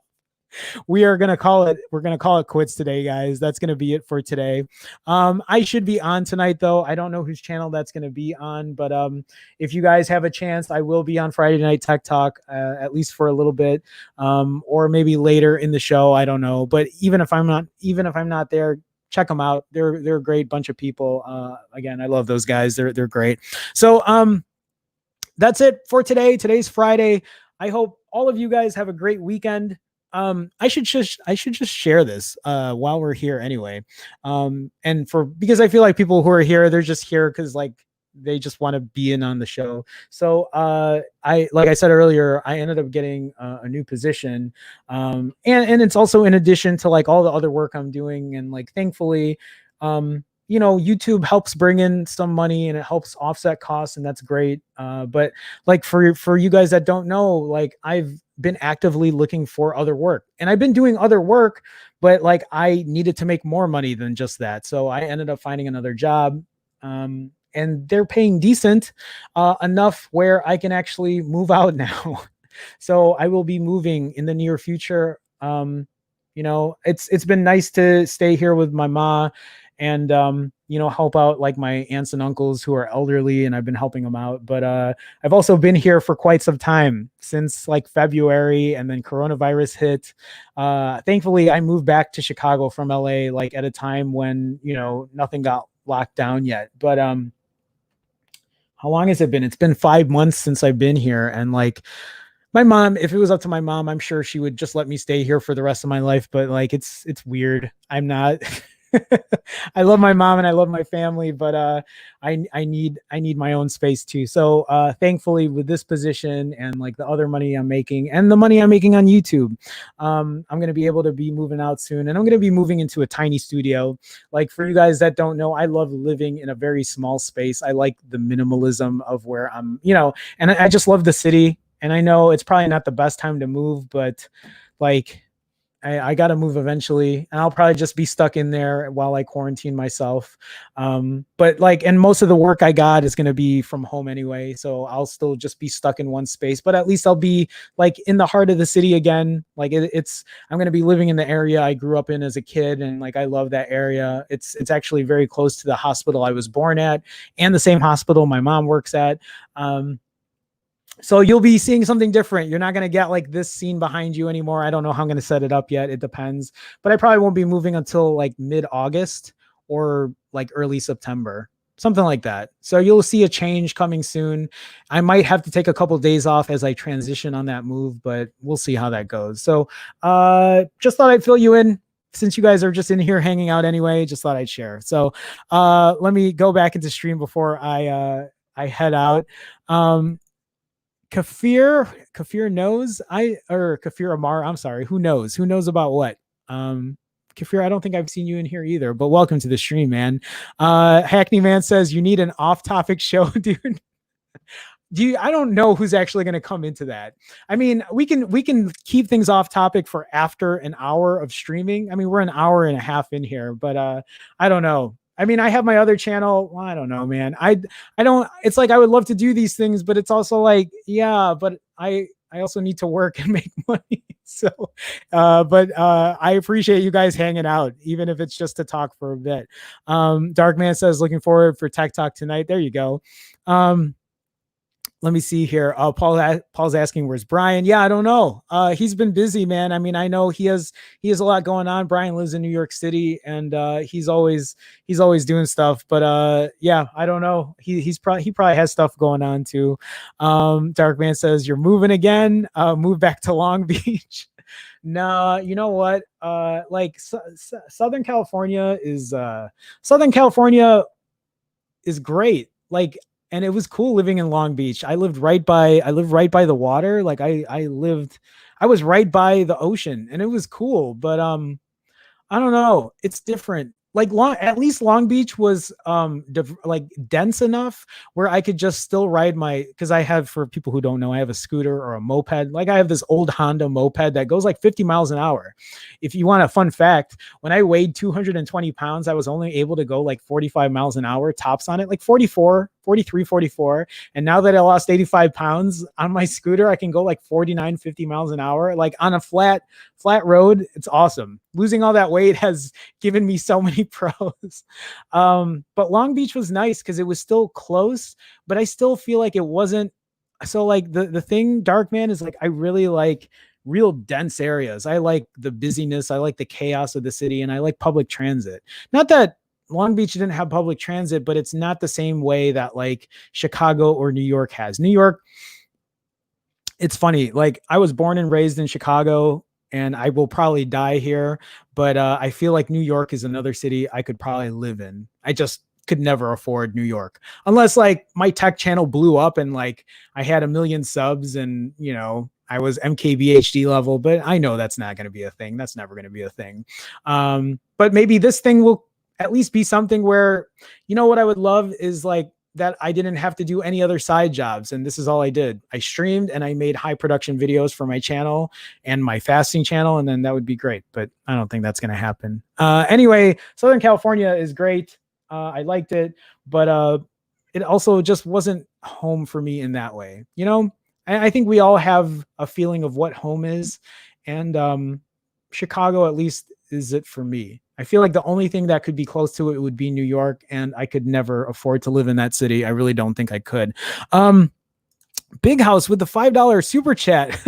S1: We're going to call it quits today, guys. That's going to be it for today. I should be on tonight though. I don't know whose channel that's going to be on, but if you guys have a chance, I will be on Friday Night Tech Talk, at least for a little bit, or maybe later in the show. I don't know, but even if I'm not there, check them out. They're a great bunch of people. Again, I love those guys. They're great. So, that's it for today. Today's Friday. I hope all of you guys have a great weekend. I should just share this while we're here anyway. Because I feel like people who are here, they're just here because like they just want to be in on the show. So like I said earlier, I ended up getting a new position. And it's also in addition to like all the other work I'm doing, and like thankfully YouTube helps bring in some money and it helps offset costs, and that's great. But like for you guys that don't know, like I've been actively looking for other work, and I've been doing other work, but like I needed to make more money than just that. So I ended up finding another job, and they're paying decent enough where I can actually move out now. So I will be moving in the near future. It's been nice to stay here with my ma and help out like my aunts and uncles who are elderly, and I've been helping them out. But I've also been here for quite some time, since like February, and then coronavirus hit. Thankfully, I moved back to Chicago from LA like at a time when nothing got locked down yet. But how long has it been? It's been 5 months since I've been here, and like My mom, if it was up to my mom, I'm sure she would just let me stay here for the rest of my life. But like, it's weird. I'm not. I love my mom and I love my family, but I need my own space too. So thankfully, with this position and like the other money I'm making and the money I'm making on YouTube, I'm gonna be able to be moving out soon, and I'm gonna be moving into a tiny studio. Like for you guys that don't know, I love living in a very small space. I like the minimalism of where I'm, and I just love the city. And I know it's probably not the best time to move, but like I got to move eventually, and I'll probably just be stuck in there while I quarantine myself. But like, and most of the work I got is going to be from home anyway, so I'll still just be stuck in one space. But at least I'll be like in the heart of the city again. Like it's I'm going to be living in the area I grew up in as a kid, and like I love that area. It's actually very close to the hospital I was born at, and the same hospital my mom works at. So you'll be seeing something different. You're not going to get like this scene behind you anymore. I don't know how I'm going to set it up yet. It depends. But I probably won't be moving until like mid-August or like early September, something like that. So you'll see a change coming soon. I might have to take a couple of days off as I transition on that move, but we'll see how that goes. So just thought I'd fill you in. Since you guys are just in here hanging out anyway, just thought I'd share. So let me go back into stream before I head out. Kafir knows or Kafir Amar. I'm sorry. Who knows? Who knows about what? Kafir, I don't think I've seen you in here either, but welcome to the stream, man. Hackney Man says you need an off-topic show, dude. I don't know who's actually going to come into that. I mean, we can keep things off topic for after an hour of streaming. I mean, we're an hour and a half in here, but I don't know. I mean, I have my other channel. Well, I don't know, man. I don't. It's like I would love to do these things, but it's also like, yeah, but I also need to work and make money. So, but I appreciate you guys hanging out, even if it's just to talk for a bit. Darkman says, looking forward for Tech Talk tonight. There you go. Let me see here. Paul's asking, where's Brian? Yeah, I don't know. He's been busy, man. I mean, I know he has a lot going on. Brian lives in New York City, and he's always doing stuff. But yeah, I don't know. He probably has stuff going on too. Darkman says, you're moving again. Move back to Long Beach. No, you know what? Like Southern California is great. Like, and it was cool living in Long Beach. I lived right by the water. Like I was right by the ocean, and it was cool. But I don't know. It's different. Like at least Long Beach was like dense enough where I could just still ride because I have, for people who don't know, I have a scooter or a moped. Like I have this old Honda moped that goes like 50 miles an hour. If you want a fun fact, when I weighed 220 pounds, I was only able to go like 45 miles an hour tops on it, like 44, 43, 44. And now that I lost 85 pounds on my scooter, I can go like 49, 50 miles an hour, like on a flat road. It's awesome. Losing all that weight has given me so many pros. But Long Beach was nice because it was still close, but I still feel like it wasn't. So like the thing, Darkman, is like, I really like real dense areas. I like the busyness. I like the chaos of the city, and I like public transit. Not that Long Beach didn't have public transit, but it's not the same way that like Chicago or New York has. New York, it's funny. Like I was born and raised in Chicago, and I will probably die here, but I feel like New York is another city I could probably live in. I just could never afford New York unless like my tech channel blew up and like I had 1 million subs and I was MKBHD level, but I know that's not going to be a thing. That's never going to be a thing. But maybe this thing will at least be something where, what I would love is like that I didn't have to do any other side jobs. And this is all I did. I streamed and I made high production videos for my channel and my fasting channel. And then that would be great, but I don't think that's going to happen. Anyway, Southern California is great. I liked it, but it also just wasn't home for me in that way. I think we all have a feeling of what home is, and Chicago at least is it for me. I feel like the only thing that could be close to it would be New York, and I could never afford to live in that city. I really don't think I could. Big House with the $5 super chat.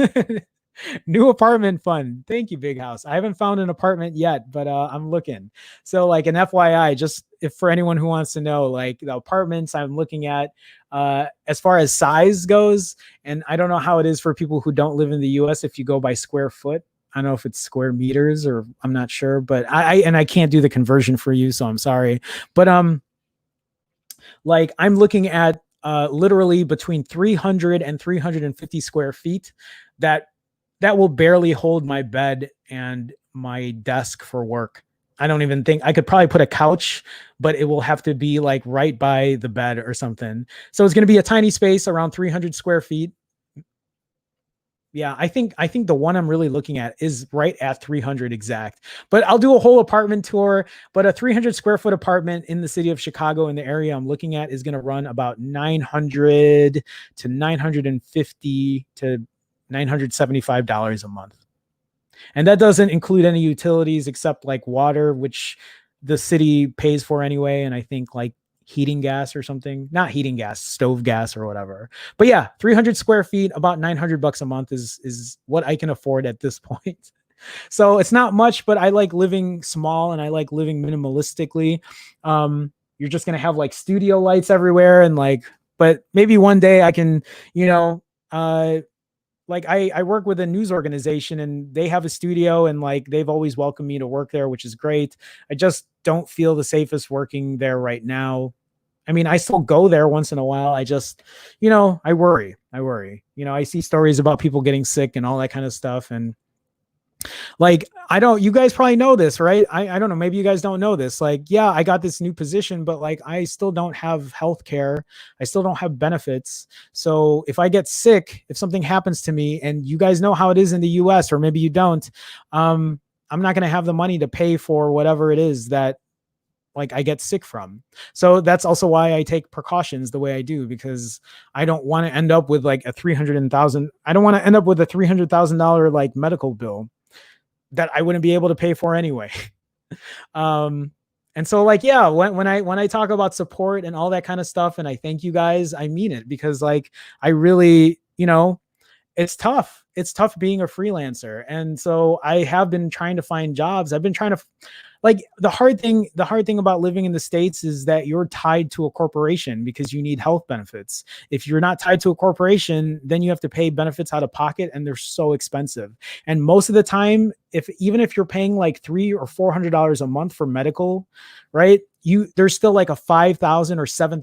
S1: New apartment fund. Thank you, Big House. I haven't found an apartment yet, but I'm looking. So, like an FYI, just if for anyone who wants to know, like the apartments I'm looking at, as far as size goes, and I don't know how it is for people who don't live in the US if you go by square foot. I don't know if it's square meters or I'm not sure, but I can't do the conversion for you, so I'm sorry. But like I'm looking at literally between 300 and 350 square feet that will barely hold my bed and my desk for work. I don't even think I could probably put a couch, but it will have to be like right by the bed or something. So it's going to be a tiny space around 300 square feet. Yeah, I think the one I'm really looking at is right at 300 exact. But I'll do a whole apartment tour. But a 300 square foot apartment in the city of Chicago in the area I'm looking at is going to run about 900 to 950 to $975 a month. And that doesn't include any utilities except like water, which the city pays for anyway. And I think like heating gas or something, not heating gas, stove gas or whatever. But yeah, 300 square feet, about $900 a month is what I can afford at this point. So it's not much, but I like living small and I like living minimalistically. You're just going to have like studio lights everywhere and like, but maybe one day I can, you know, like I work with a news organization and they have a studio and like they've always welcomed me to work there, which is great. I just don't feel the safest working there right now. I mean, I still go there once in a while. I just, I worry. I see stories about people getting sick and all that kind of stuff. And like, you guys probably know this, right? I don't know. Maybe you guys don't know this. Like, yeah, I got this new position, but like, I still don't have health care. I still don't have benefits. So if I get sick, if something happens to me, and you guys know how it is in the US, or maybe you don't, I'm not going to have the money to pay for whatever it is that like I get sick from. So that's also why I take precautions the way I do, because I don't want to end up with like I don't want to end up with a $300,000 like medical bill that I wouldn't be able to pay for anyway. And so like, yeah, when I talk about support and all that kind of stuff, and I thank you guys, I mean it, because like, I really, it's tough. It's tough being a freelancer. And so I have been trying to find jobs. I've been trying to like the hard thing about living in the States is that you're tied to a corporation because you need health benefits. If you're not tied to a corporation, then you have to pay benefits out of pocket, and they're so expensive. And most of the time, even if you're paying like $300 or $400 a month for medical, right? There's still like a $5,000 or $7,000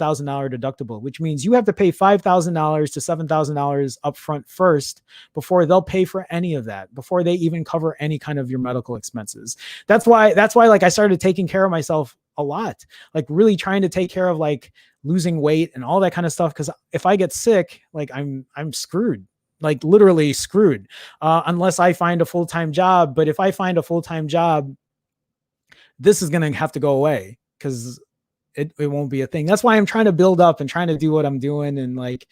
S1: deductible, which means you have to pay $5,000 to $7,000 upfront first before they'll pay for any of that, before they even cover any kind of your medical expenses. That's why like I started taking care of myself a lot, like really trying to take care of like losing weight and all that kind of stuff. Cause if I get sick, like I'm screwed, like literally screwed, unless I find a full-time job. But if I find a full-time job, this is going to have to go away because it won't be a thing. That's why I'm trying to build up and trying to do what I'm doing. And like,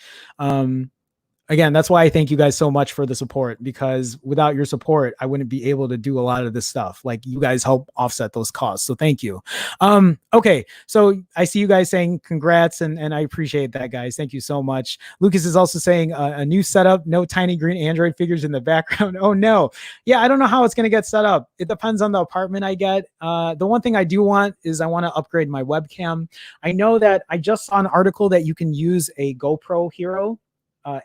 S1: again, that's why I thank you guys so much for the support, because without your support, I wouldn't be able to do a lot of this stuff. Like you guys help offset those costs. So thank you. Okay. So I see you guys saying congrats, and I appreciate that, guys. Thank you so much. Lucas is also saying a new setup, no tiny green Android figures in the background. Oh no. Yeah. I don't know how it's going to get set up. It depends on the apartment I get. The one thing I do want is I want to upgrade my webcam. I know that I just saw an article that you can use a GoPro Hero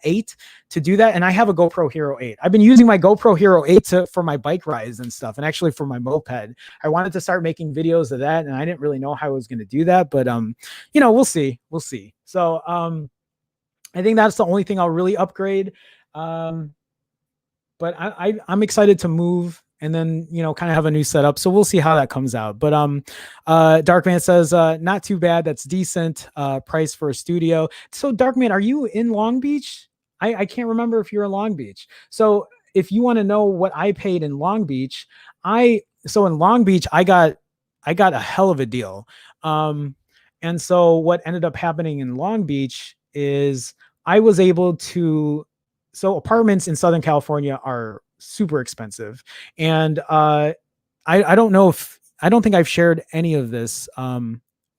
S1: 8 to do that, and I have a GoPro Hero 8. I've been using my GoPro Hero 8 for my bike rides and stuff, and actually for my moped. I wanted to start making videos of that, and I didn't really know how I was going to do that, but we'll see. So I think that's the only thing I'll really upgrade. But I'm excited to move and then, kind of have a new setup. So we'll see how that comes out. But Darkman says, not too bad. That's decent price for a studio. So Darkman, are you in Long Beach? I can't remember if you're in Long Beach. So if you want to know what I paid in Long Beach, so in Long Beach, I got a hell of a deal. And so what ended up happening in Long Beach is I was able to, so apartments in Southern California are super expensive. And I don't know if, I don't think I've shared any of this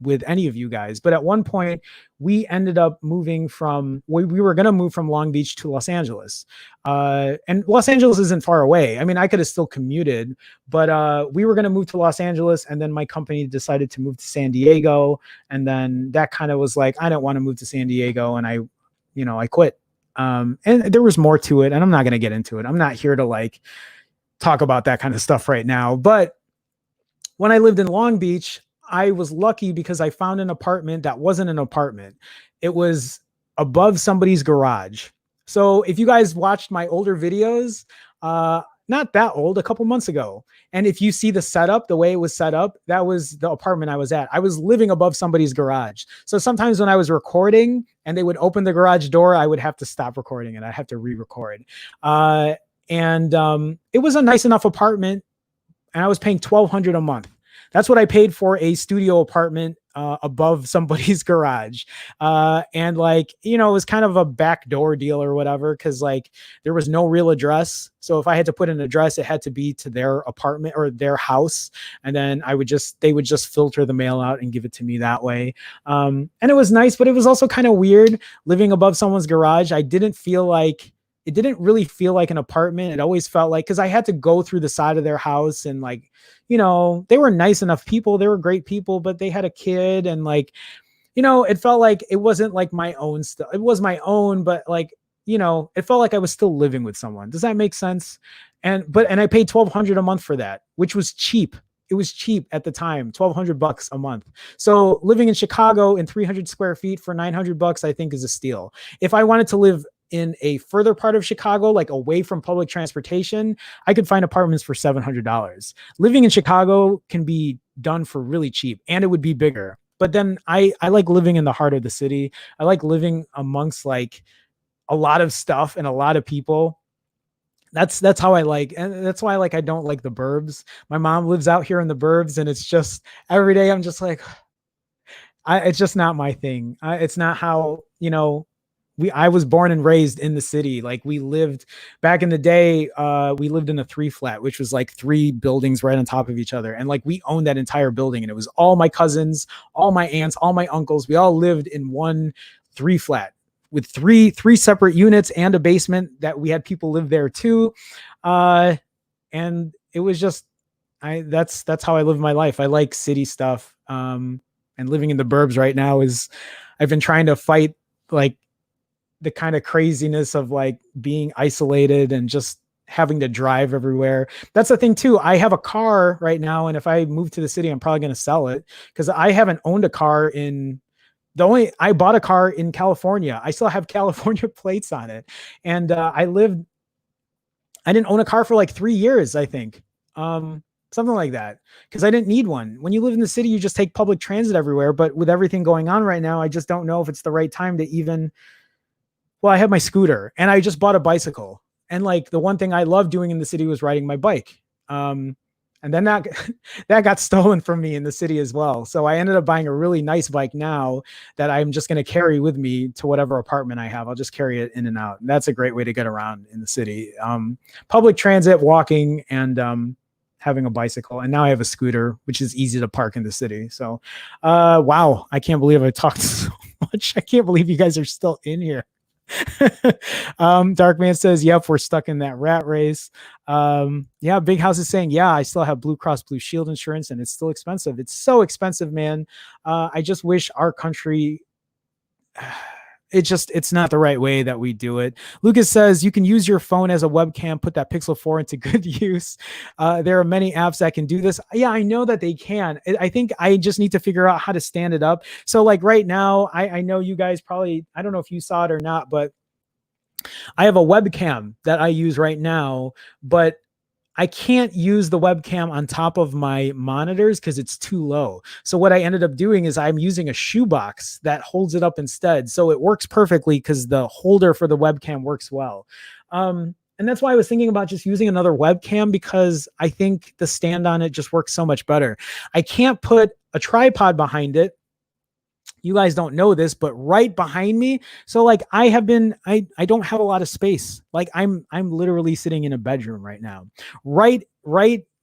S1: with any of you guys, but at one point we ended up moving from, we were going to move from Long Beach to Los Angeles. And Los Angeles isn't far away. I mean, I could have still commuted, but we were going to move to Los Angeles, and then my company decided to move to San Diego. And then that kind of was like, I don't want to move to San Diego. And I quit. And there was more to it, and I'm not going to get into it. I'm not here to like talk about that kind of stuff right now. But when I lived in Long Beach, I was lucky because I found an apartment that wasn't an apartment. It was above somebody's garage. So if you guys watched my older videos, not that old, a couple months ago, and if you see the setup, the way it was set up, that was the apartment I was at. I was living above somebody's garage. So sometimes when I was recording and they would open the garage door, I would have to stop recording and I'd have to re-record. And it was a nice enough apartment, and I was paying $1,200 a month. That's what I paid for a studio apartment above somebody's garage. And like, it was kind of a backdoor deal or whatever, because like there was no real address. So if I had to put an address, it had to be to their apartment or their house. And then they would just filter the mail out and give it to me that way. And it was nice, but it was also kind of weird living above someone's garage. It didn't really feel like an apartment. It always felt like, because I had to go through the side of their house, and like, they were nice enough people. They were great people, but they had a kid, and like, it felt like it wasn't like my own stuff. It was my own, but like, it felt like I was still living with someone. Does that make sense? And I paid $1,200 a month for that, which was cheap. It was cheap at the time, $1,200 a month. So living in Chicago in 300 square feet for $900, I think is a steal. If I wanted to live in a further part of Chicago, like away from public transportation, I could find apartments for $700. Living in Chicago can be done for really cheap, and it would be bigger. But then I like living in the heart of the city. I like living amongst like a lot of stuff and a lot of people. That's how I like, and that's why I don't like the burbs. My mom lives out here in the burbs, and it's just every day I'm just like, it's just not my thing. It's not how, I was born and raised in the city. Like we lived back in the day, we lived in a 3-flat, which was like 3 buildings right on top of each other. And like we owned that entire building, and it was all my cousins, all my aunts, all my uncles. We all lived in one 3-flat with three separate units and a basement that we had people live there too. And it was just, that's how I live my life. I like city stuff. And living in the burbs right now I've been trying to fight like the kind of craziness of like being isolated and just having to drive everywhere. That's the thing too. I have a car right now, and if I move to the city, I'm probably going to sell it, because I haven't owned a car I bought a car in California. I still have California plates on it. And I didn't own a car for like 3 years, I think. Something like that, because I didn't need one. When you live in the city, you just take public transit everywhere. But with everything going on right now, I just don't know if it's the right time to even, well, I have my scooter, and I just bought a bicycle. And like the one thing I loved doing in the city was riding my bike. And then that got stolen from me in the city as well. So I ended up buying a really nice bike now that I'm just going to carry with me to whatever apartment I have. I'll just carry it in and out. And that's a great way to get around in the city. Public transit, walking, and having a bicycle. And now I have a scooter, which is easy to park in the city. So, wow, I can't believe I talked so much. I can't believe you guys are still in here. Darkman says, yep, we're stuck in that rat race. Yeah, Big House is saying, yeah, I still have Blue Cross Blue Shield insurance, and it's still expensive. It's so expensive, man. I just wish our country, it's not the right way that we do it. Lucas says you can use your phone as a webcam, put that Pixel 4 into good use. There are many apps that can do this. Yeah, I know that they can. I think I just need to figure out how to stand it up. So like right now, I know you guys probably, I don't know if you saw it or not, but I have a webcam that I use right now, but I can't use the webcam on top of my monitors because it's too low. So what I ended up doing is I'm using a shoebox that holds it up instead. So it works perfectly because the holder for the webcam works well. And that's why I was thinking about just using another webcam, because I think the stand on it just works so much better. I can't put a tripod behind it. You guys don't know this, but right behind me. So like I don't have a lot of space. Like I'm literally sitting in a bedroom right now. Right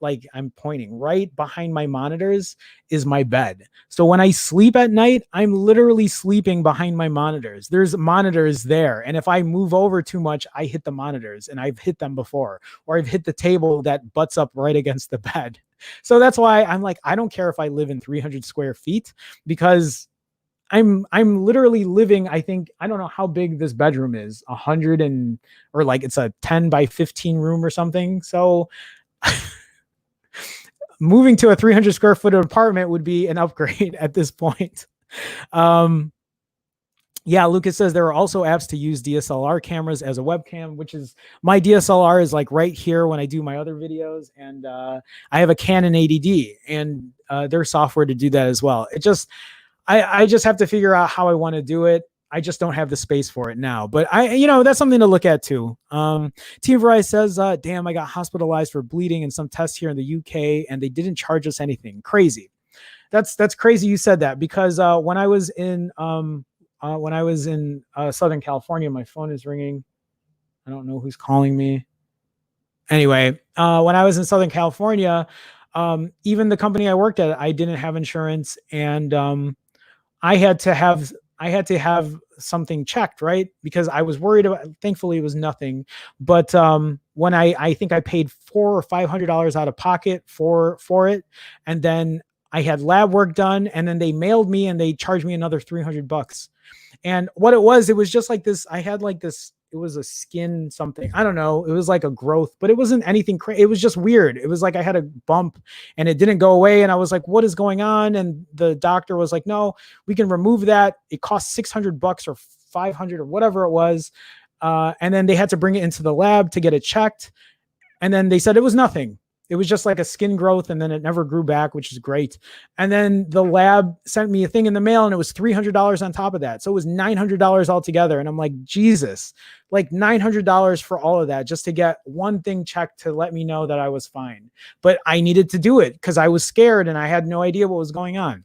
S1: like I'm pointing right behind my monitors is my bed. So when I sleep at night, I'm literally sleeping behind my monitors. There's monitors there. And if I move over too much, I hit the monitors, and I've hit them before, or I've hit the table that butts up right against the bed. So that's why I'm like, I don't care if I live in 300 square feet, because I'm literally living, I think, I don't know how big this bedroom is, 100 and, or like it's a 10 by 15 room or something. So moving to a 300 square foot apartment would be an upgrade at this point. Yeah, Lucas says there are also apps to use DSLR cameras as a webcam, which is, my DSLR is like right here when I do my other videos. And I have a Canon 80D, and there's software to do that as well. It just, I just have to figure out how I want to do it. I just don't have the space for it now, but that's something to look at too. Team Verizon says, damn, I got hospitalized for bleeding and some tests here in the UK, and they didn't charge us anything. Crazy. That's crazy you said that, because when I was in Southern California, my phone is ringing. I don't know who's calling me. Anyway, when I was in Southern California, even the company I worked at, I didn't have insurance, and I had to have something checked, right? Because I was worried about, thankfully it was nothing. But when I think I paid $400 or $500 out of pocket for it. And then I had lab work done, and then they mailed me and they charged me another $300. And what it was just like this. I had like this, it was a skin something. I don't know. It was like a growth, but it wasn't anything crazy. It was just weird. It was like I had a bump and it didn't go away. And I was like, what is going on? And the doctor was like, no, we can remove that. It costs $600 or 500 or whatever it was. And then they had to bring it into the lab to get it checked. And then they said it was nothing. It was just like a skin growth, and then it never grew back, which is great. And then the lab sent me a thing in the mail, and it was $300 on top of that. So it was $900 altogether. And I'm like, Jesus, like $900 for all of that just to get one thing checked to let me know that I was fine. But I needed to do it because I was scared and I had no idea what was going on.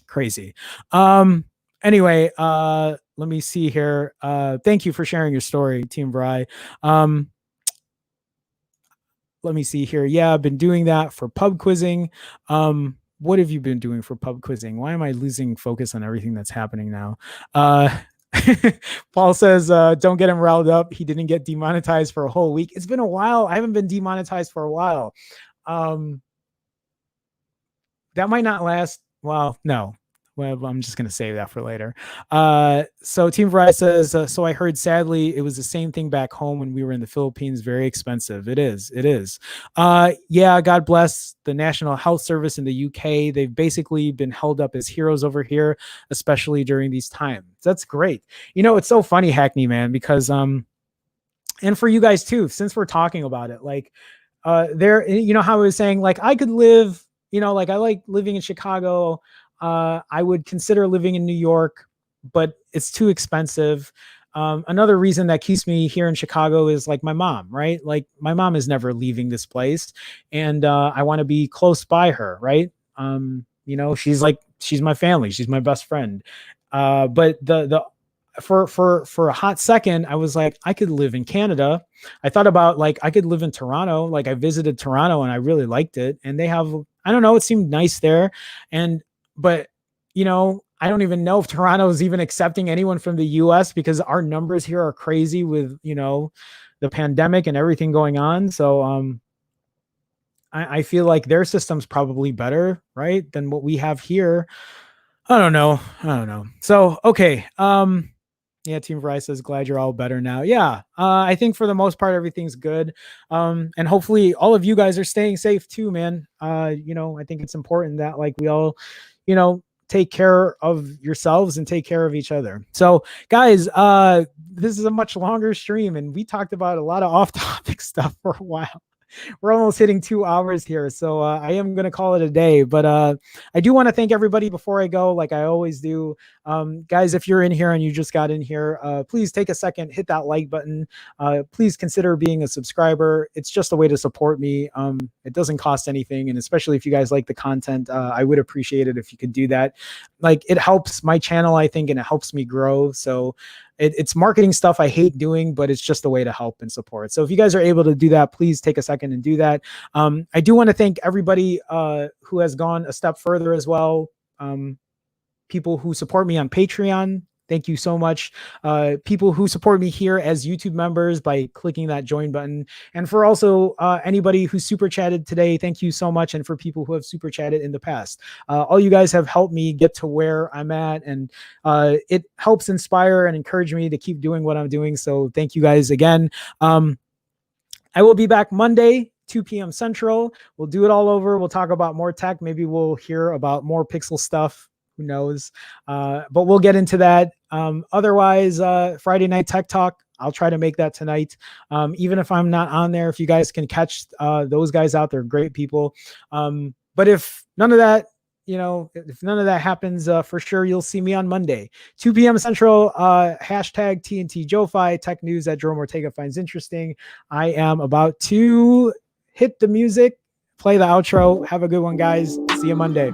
S1: Crazy. Anyway, let me see here. Thank you for sharing your story, Team Bri. Let me see here. Yeah, I've been doing that for pub quizzing. What have you been doing for pub quizzing? Why am I losing focus on everything that's happening now? Paul says, don't get him riled up. He didn't get demonetized for a whole week. It's been a while. I haven't been demonetized for a while. That might not last. Well, no. Well, I'm just going to save that for later. So Team Verizon says, so I heard, sadly, it was the same thing back home when we were in the Philippines. Very expensive. It is. Yeah, God bless the National Health Service in the UK. They've basically been held up as heroes over here, especially during these times. That's great. It's so funny, Hackney, man, because, and for you guys too, since we're talking about it, like, how I was saying, like, I could live, like I like living in Chicago. I would consider living in New York, but it's too expensive. Another reason that keeps me here in Chicago is like my mom, right? Like my mom is never leaving this place, and I want to be close by her, right? She's my family. She's my best friend. But for a hot second, I was like, I could live in Canada. I thought about like I could live in Toronto. Like I visited Toronto and I really liked it, and they have, I don't know, it seemed nice there, but I don't even know if Toronto is even accepting anyone from the US because our numbers here are crazy with, the pandemic and everything going on. So, I feel like their system's probably better, right, than what we have here. I don't know. So, okay. Yeah, Team Verizon says, glad you're all better now. Yeah, I think for the most part, everything's good. And hopefully all of you guys are staying safe too, man. I think it's important that like we all, take care of yourselves and take care of each other. So guys, this is a much longer stream and we talked about a lot of off-topic stuff for a while. We're almost hitting 2 hours here. So I am going to call it a day, but I do want to thank everybody before I go, like I always do. Guys, if you're in here and you just got in here, please take a second, hit that like button. Please consider being a subscriber. It's just a way to support me. It doesn't cost anything. And especially if you guys like the content, I would appreciate it if you could do that. Like it helps my channel, I think, and it helps me grow. So It's marketing stuff I hate doing, but it's just a way to help and support. So if you guys are able to do that, please take a second and do that. I do want to thank everybody who has gone a step further as well. People who support me on Patreon, thank you so much. People who support me here as YouTube members by clicking that join button. And for also anybody who super chatted today, thank you so much. And for people who have super chatted in the past, all you guys have helped me get to where I'm at. And it helps inspire and encourage me to keep doing what I'm doing. So thank you guys again. I will be back Monday, 2 p.m. Central. We'll do it all over. We'll talk about more tech. Maybe we'll hear about more Pixel stuff. Who knows? But we'll get into that. Otherwise, Friday Night Tech Talk, I'll try to make that tonight. Even if I'm not on there, if you guys can catch those guys out, they're great people. But if none of that, if none of that happens, for sure, you'll see me on Monday, 2 p.m. Central, hashtag TNT JoeFi, tech news that Jerome Ortega finds interesting. I am about to hit the music, play the outro. Have a good one, guys. See you Monday.